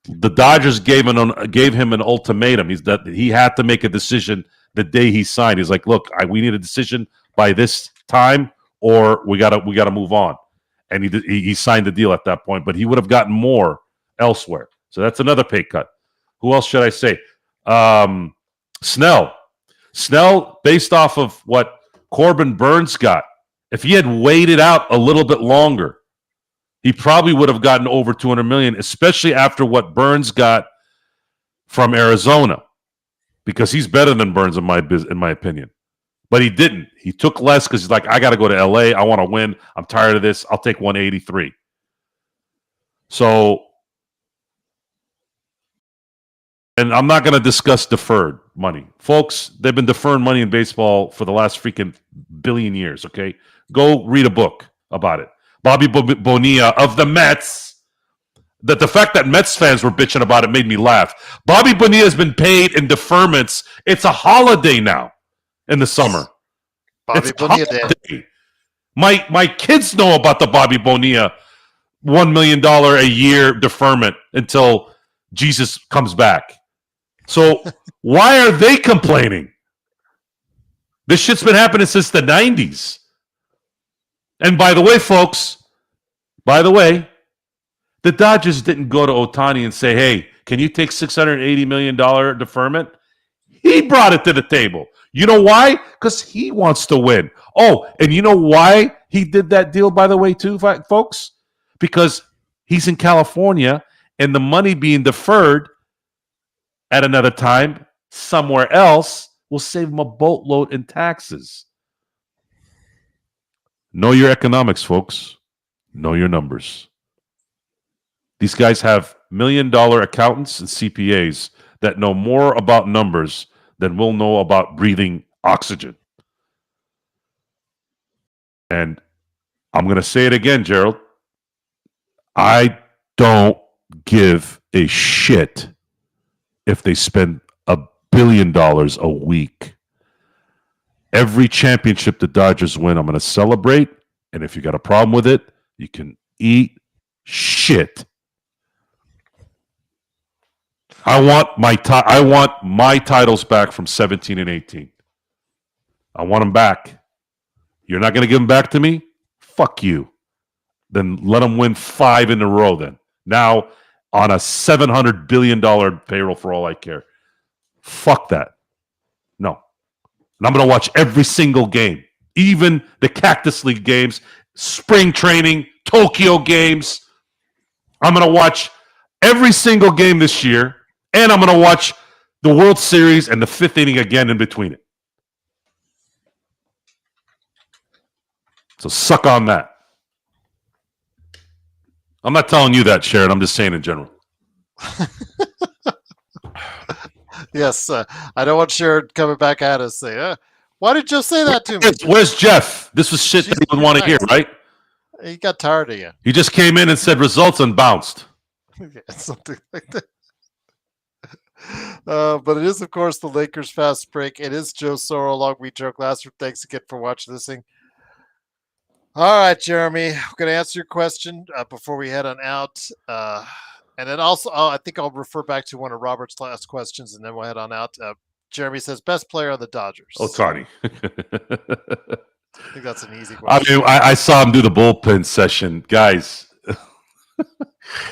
the Dodgers gave him an ultimatum. He had to make a decision the day he signed. He's like, look, we need a decision by this time, or we gotta move on. And he signed the deal at that point, but he would have gotten more elsewhere. So that's another pay cut. Who else should I say? Snell, based off of what Corbin Burns got, if he had waited out a little bit longer, he probably would have gotten over $200 million, especially after what Burns got from Arizona, because he's better than Burns in my opinion. But he didn't. He took less because he's like, I got to go to LA. I want to win. I'm tired of this. I'll take 183. So, and I'm not going to discuss deferred money. Folks, they've been deferring money in baseball for the last freaking billion years, okay? Go read a book about it. Bobby Bonilla of the Mets. The fact that Mets fans were bitching about it made me laugh. Bobby Bonilla has been paid in deferments. It's a holiday now in the summer. Bobby Bonilla Day. My kids know about the Bobby Bonilla $1 million a year deferment until Jesus comes back. So why are they complaining? This shit's been happening since the 90s. And by the way, folks, the Dodgers didn't go to Ohtani and say, hey, can you take $680 million deferment? He brought it to the table. You know why? Because he wants to win. Oh, and you know why he did that deal, by the way, too, folks? Because he's in California, and the money being deferred at another time somewhere else will save him a boatload in taxes. Know your economics, folks. Know your numbers. These guys have $1 million accountants and CPAs that know more about numbers than we'll know about breathing Oxygen. And I'm going to say it again, Gerald. I don't give a shit if they spend $1 billion a week. Every championship the Dodgers win, I'm going to celebrate. And if you got a problem with it, you can eat shit. I want my titles back from 17 and 18. I want them back. You're not going to give them back to me? Fuck you. Then let them win 5 in a row then. Now on a $700 billion payroll for all I care. Fuck that. No. And I'm going to watch every single game, even the Cactus League games, spring training, Tokyo games. I'm going to watch every single game this year, and I'm going to watch the World Series and the 5th inning again in between it. So suck on that. I'm not telling you that, Sharon. I'm just saying in general. Yes, I don't want Sharon coming back at us saying, why did you say that to me? Where's Jeff? This was shit that he would want to hear, right? He got tired of you. He just came in and said results and bounced. Something like that. But it is, of course, the Lakers Fast Break. It is Joe Soro along with Joe Glassford. Thanks again for watching this thing. All right, Jeremy, I'm going to answer your question before we head on out. And then also, I think I'll refer back to one of Robert's last questions, and then we'll head on out. Jeremy says, best player on the Dodgers. Ohtani. I think that's an easy question. I mean, I saw him do the bullpen session. Guys,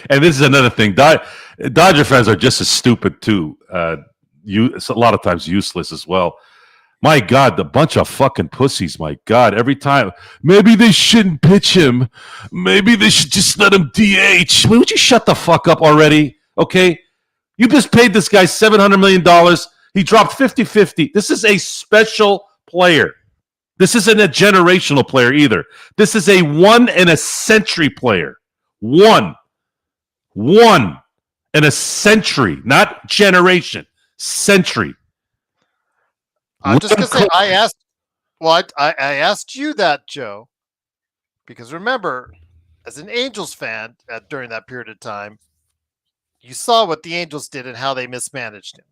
and this is another thing. Dodger fans are just as stupid, too. It's a lot of times useless as well. My God, the bunch of fucking pussies, my God. Every time, maybe they shouldn't pitch him. Maybe they should just let him DH. Would you shut the fuck up already? Okay? You just paid this guy $700 million. He dropped 50-50. This is a special player. This isn't a generational player either. This is a one-in-a-century player. One in a century, not generation, century. I'm just going to say, I asked you that, Joe, because remember, as an Angels fan during that period of time, you saw what the Angels did and how they mismanaged him.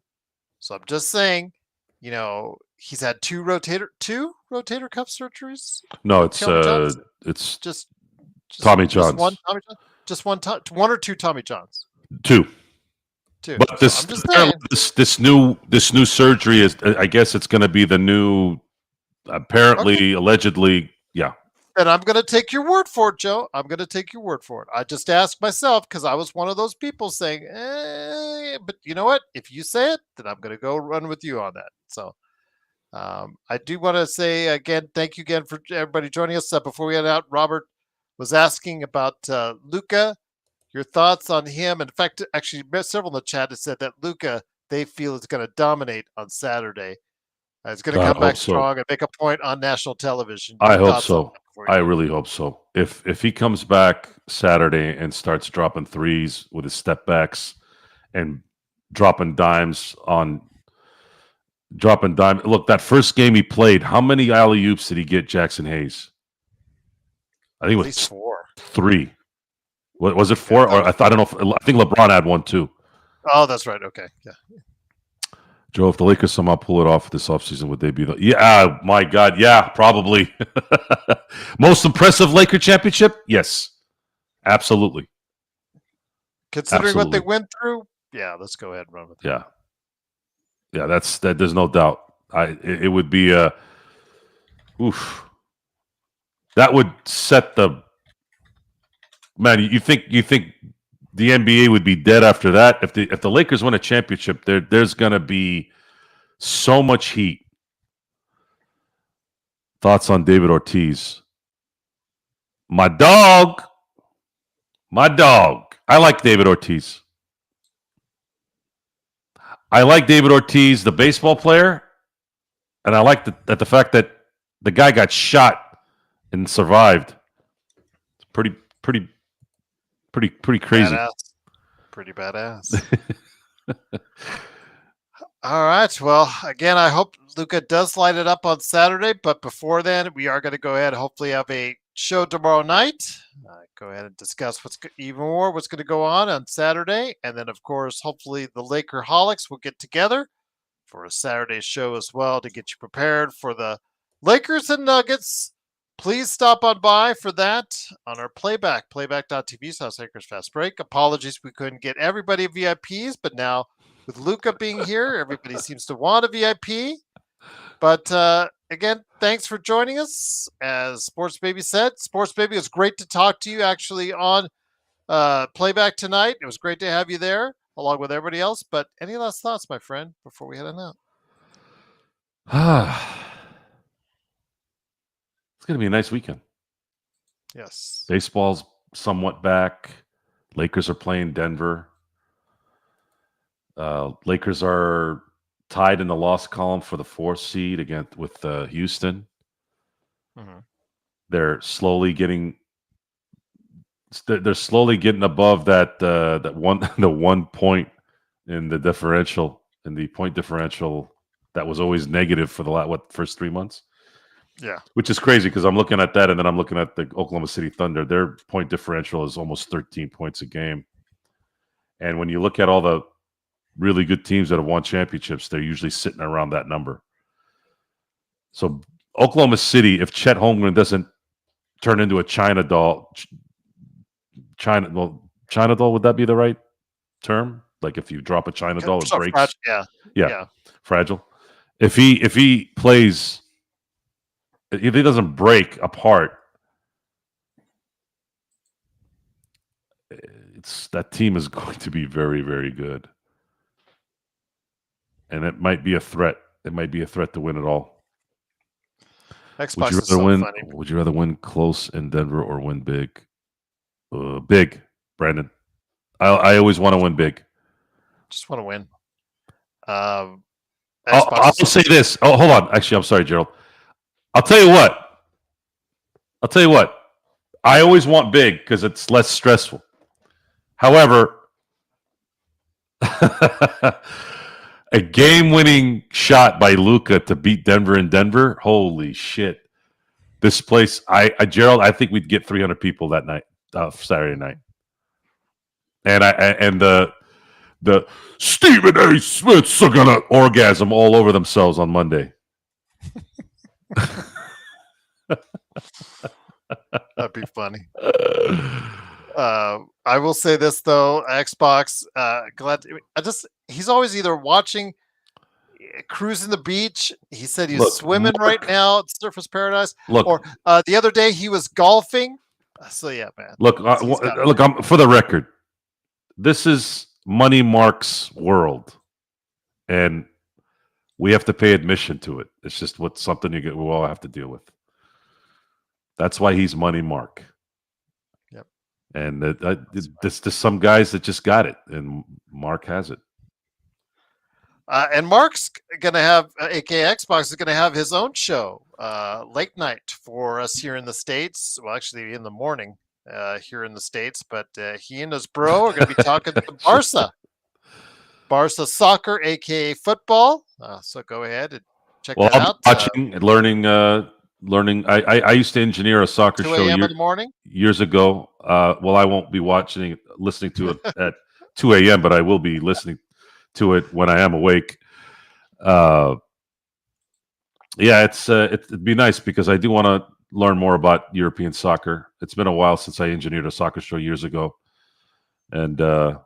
So I'm just saying, he's had two rotator cuff surgeries. No, it's just Tommy John's. Just one or two Tommy Johns. Two. But So this new surgery is, I guess it's going to be the new, apparently, allegedly, yeah. And I'm going to take your word for it, Joe. I'm going to take your word for it. I just asked myself because I was one of those people saying, but you know what? If you say it, then I'm going to go run with you on that. So I do want to say again, thank you again for everybody joining us. Before we head out, Robert was asking about Luka. Your thoughts on him? In fact, actually, several in the chat have said that Luka, they feel is going to dominate on Saturday. He's going to come back strong and make a point on national television. I hope so. I really hope so. If he comes back Saturday and starts dropping threes with his step backs and dropping dimes. Look, that first game he played, how many alley-oops did he get, Jackson Hayes? I think it was 3. What was it 4? Or I don't know. I think LeBron had one too. Oh, that's right. Okay, yeah. Joe, if the Lakers somehow pull it off this offseason, would they be the? Yeah, my God, yeah, probably. Most impressive Laker championship? Yes, absolutely. Considering what they went through, yeah, let's go ahead and run with it. Yeah, that's that. There's no doubt. It would be oof. That would set the. Man, you think the NBA would be dead after that? If the Lakers win a championship, there's gonna be so much heat. Thoughts on David Ortiz? My dog. I like David Ortiz. I like David Ortiz, the baseball player, and I like the fact that the guy got shot and survived. It's pretty crazy. Badass. Pretty badass. All right. Well, again, I hope Luca does light it up on Saturday. But before then, we are going to go ahead and hopefully have a show tomorrow night. Go ahead and discuss even more what's going to go on Saturday. And then, of course, hopefully the Laker Holics will get together for a Saturday show as well to get you prepared for the Lakers and Nuggets. Please stop on by for that on our playback.tv/Lakers Fast Break. Apologies we couldn't get everybody VIPs, but now with Luca being here, everybody seems to want a VIP. But again, thanks for joining us. As Sports Baby said, Sports Baby, it was great to talk to you actually on playback tonight. It was great to have you there along with everybody else. But any last thoughts, my friend, before we head on out? It's going to be a nice weekend. Yes. Baseball's somewhat back. Lakers are playing Denver. Lakers are tied in the loss column for the 4th seed with Houston. Mm-hmm. They're slowly getting above that one the 1 point in the differential, in the point differential that was always negative for the first 3 months. Yeah, which is crazy because I'm looking at that and then I'm looking at the Oklahoma City Thunder. Their point differential is almost 13 points a game. And when you look at all the really good teams that have won championships, they're usually sitting around that number. So Oklahoma City, if Chet Holmgren doesn't turn into a China doll, China doll, would that be the right term? Like if you drop a China doll, it breaks. Yeah, fragile. If he plays, if he doesn't break apart, that team is going to be very, very good. And it might be a threat. It might be a threat to win it all. Xbox is so funny. Would you rather win close in Denver or win big? Big, Brandon. I always want to win big. Just want to win. I'll say this. Oh, hold on. Actually, I'm sorry, Gerald. I'll tell you what. I always want big because it's less stressful. However, a game-winning shot by Luka to beat Denver in Denver. Holy shit! This place, Gerald, I think we'd get 300 people that night, Saturday night, and the Stephen A. Smiths are gonna orgasm all over themselves on Monday. That'd be funny. I will say this though, Xbox. He's always either watching, cruising the beach. He said he's swimming right now at Surface Paradise. Or the other day he was golfing. So yeah, man. Look, I'm for the record. This is Money Mark's world, and we have to pay admission to it. It's just something we all have to deal with. That's why he's Money Mark. Yep. And there's some guys that just got it, and Mark has it. And Mark's going to have, aka Xbox, is going to have his own show, late night for us here in the States. Well, actually in the morning here in the States. But he and his bro are going to be talking to Barca. Barca soccer, aka football. So go ahead and check that out. Watching and learning. I used to engineer a soccer 2 show a.m. in the morning? Years ago. Well, I won't be listening to it at 2 a.m., but I will be listening to it when I am awake. Yeah, it'd be nice because I do want to learn more about European soccer. It's been a while since I engineered a soccer show years ago, and I'm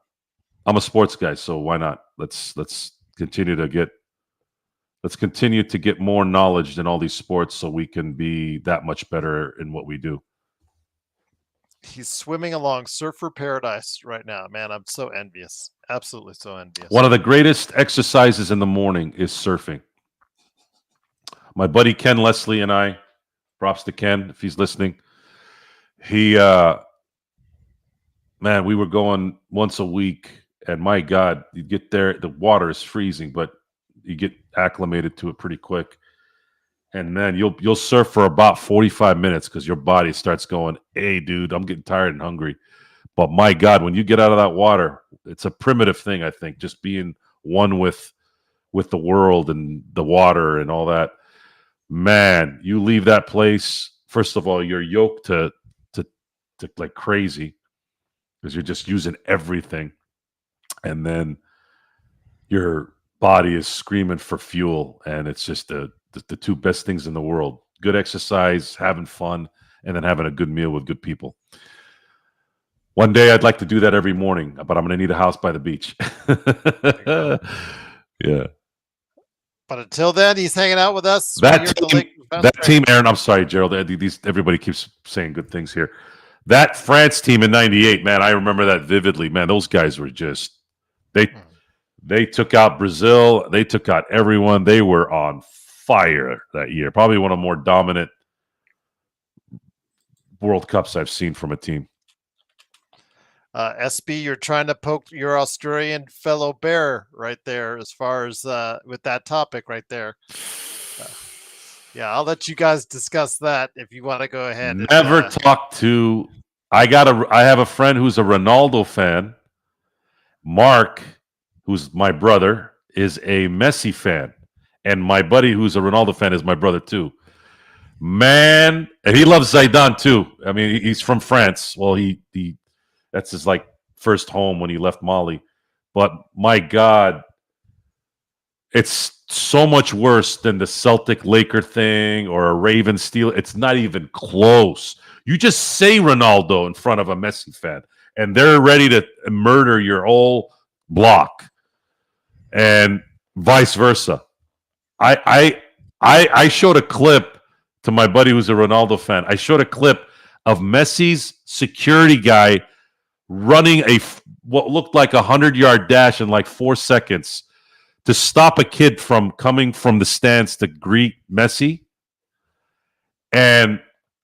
a sports guy, so why not? Let's continue to get more knowledge in all these sports so we can be that much better in what we do. He's swimming along Surfer Paradise right now. Man, I'm so envious. Absolutely so envious. One of the greatest exercises in the morning is surfing. My buddy Ken Leslie and I, props to Ken if he's listening. We were going once a week, and my God, you get there, the water is freezing, but you get acclimated to it pretty quick. And then you'll surf for about 45 minutes because your body starts going, hey, dude, I'm getting tired and hungry. But my God, when you get out of that water, it's a primitive thing, I think, just being one with with the world and the water and all that. Man, you leave that place. First of all, you're yoked to like crazy because you're just using everything, and then your body is screaming for fuel, and it's just the two best things in the world: good exercise, having fun, and then having a good meal with good people. One day I'd like to do that every morning, but I'm going to need a house by the beach. Yeah. But until then, he's hanging out with us. That here at the team, Lakers Fast that Break. team, Aaron, I'm sorry, Gerald. Everybody keeps saying good things here. That France team in '98, man, I remember that vividly. Man, those guys were just they took out Brazil. They took out everyone. They were on fire that year. Probably one of the more dominant World Cups I've seen from a team. SB, you're trying to poke your Australian fellow bear right there as far as with that topic right there. Yeah, I'll let you guys discuss that if you want to go ahead. Never talk to. I have a friend who's a Ronaldo fan. Mark, who's my brother, is a Messi fan, and my buddy who's a Ronaldo fan is my brother too. Man, and he loves Zidane too. I mean, he's from France. Well, he that's his like first home when he left Mali. But my God, it's so much worse than the Celtic Laker thing or a Raven Steel. It's not even close. You just say Ronaldo in front of a Messi fan, and they're ready to murder your whole block, and vice versa. I showed a clip to my buddy who's a Ronaldo fan. I showed a clip of Messi's security guy running what looked like 100-yard dash in like 4 seconds to stop a kid from coming from the stands to greet Messi. And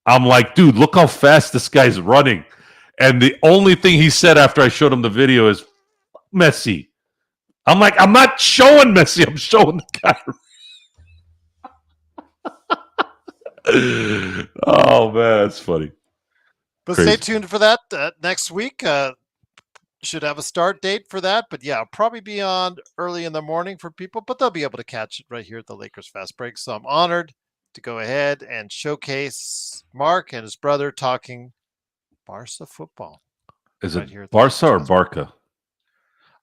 I'm like, dude, look how fast this guy's running. And the only thing he said after I showed him the video is Messi. I'm like, I'm not showing Messi. I'm showing the guy. Oh, man, that's funny. But Crazy. stay tuned for that next week. Should have a start date for that. But yeah, probably be on early in the morning for people, but they'll be able to catch it right here at the Lakers Fast Break. So I'm honored to go ahead and showcase Mark and his brother talking Barca football. Is right it Barca or Barca?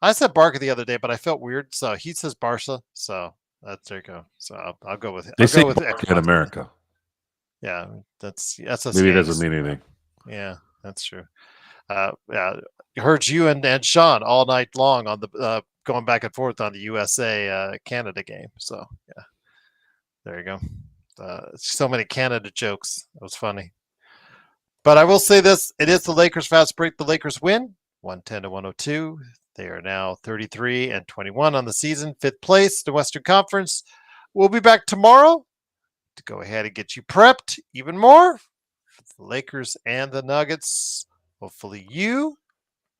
I said Barca the other day, but I felt weird. So he says Barca. So there you go. So I'll go with it. They say Barca in America. Yeah, that's a maybe it doesn't mean anything. Yeah, that's true. Yeah, heard you and Sean all night long on the going back and forth on the USA Canada game. So yeah, there you go. So many Canada jokes. It was funny. But I will say this: it is the Lakers Fast Break. The Lakers win 110-102. They are now 33-21 on the season, 5th place in the Western Conference. We'll be back tomorrow to go ahead and get you prepped even more for the Lakers and the Nuggets. Hopefully you,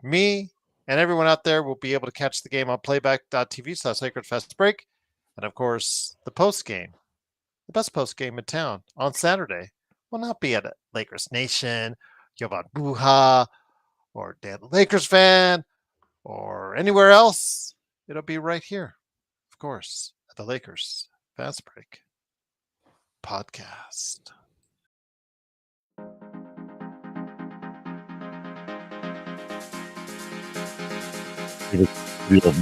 me, and everyone out there will be able to catch the game on playback.tv/Lakers Fast Break. And of course, the post game, the best post game in town on Saturday, will not be at Lakers Nation, Yovan Buha, or Dan the Lakers fan, or anywhere else. It'll be right here, of course, at the Lakers Fast Break podcast.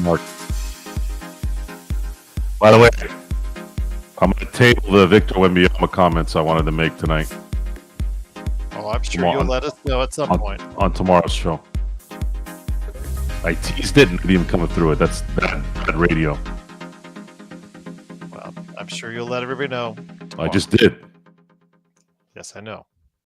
Mark. By the way, I'm going to table the Victor Wembanyama comments I wanted to make tonight. Oh, I'm sure you'll let us know at some point on tomorrow's show. I teased it and didn't even come through it. That's bad radio. Well, I'm sure you'll let everybody know tomorrow. I just did. Yes, I know.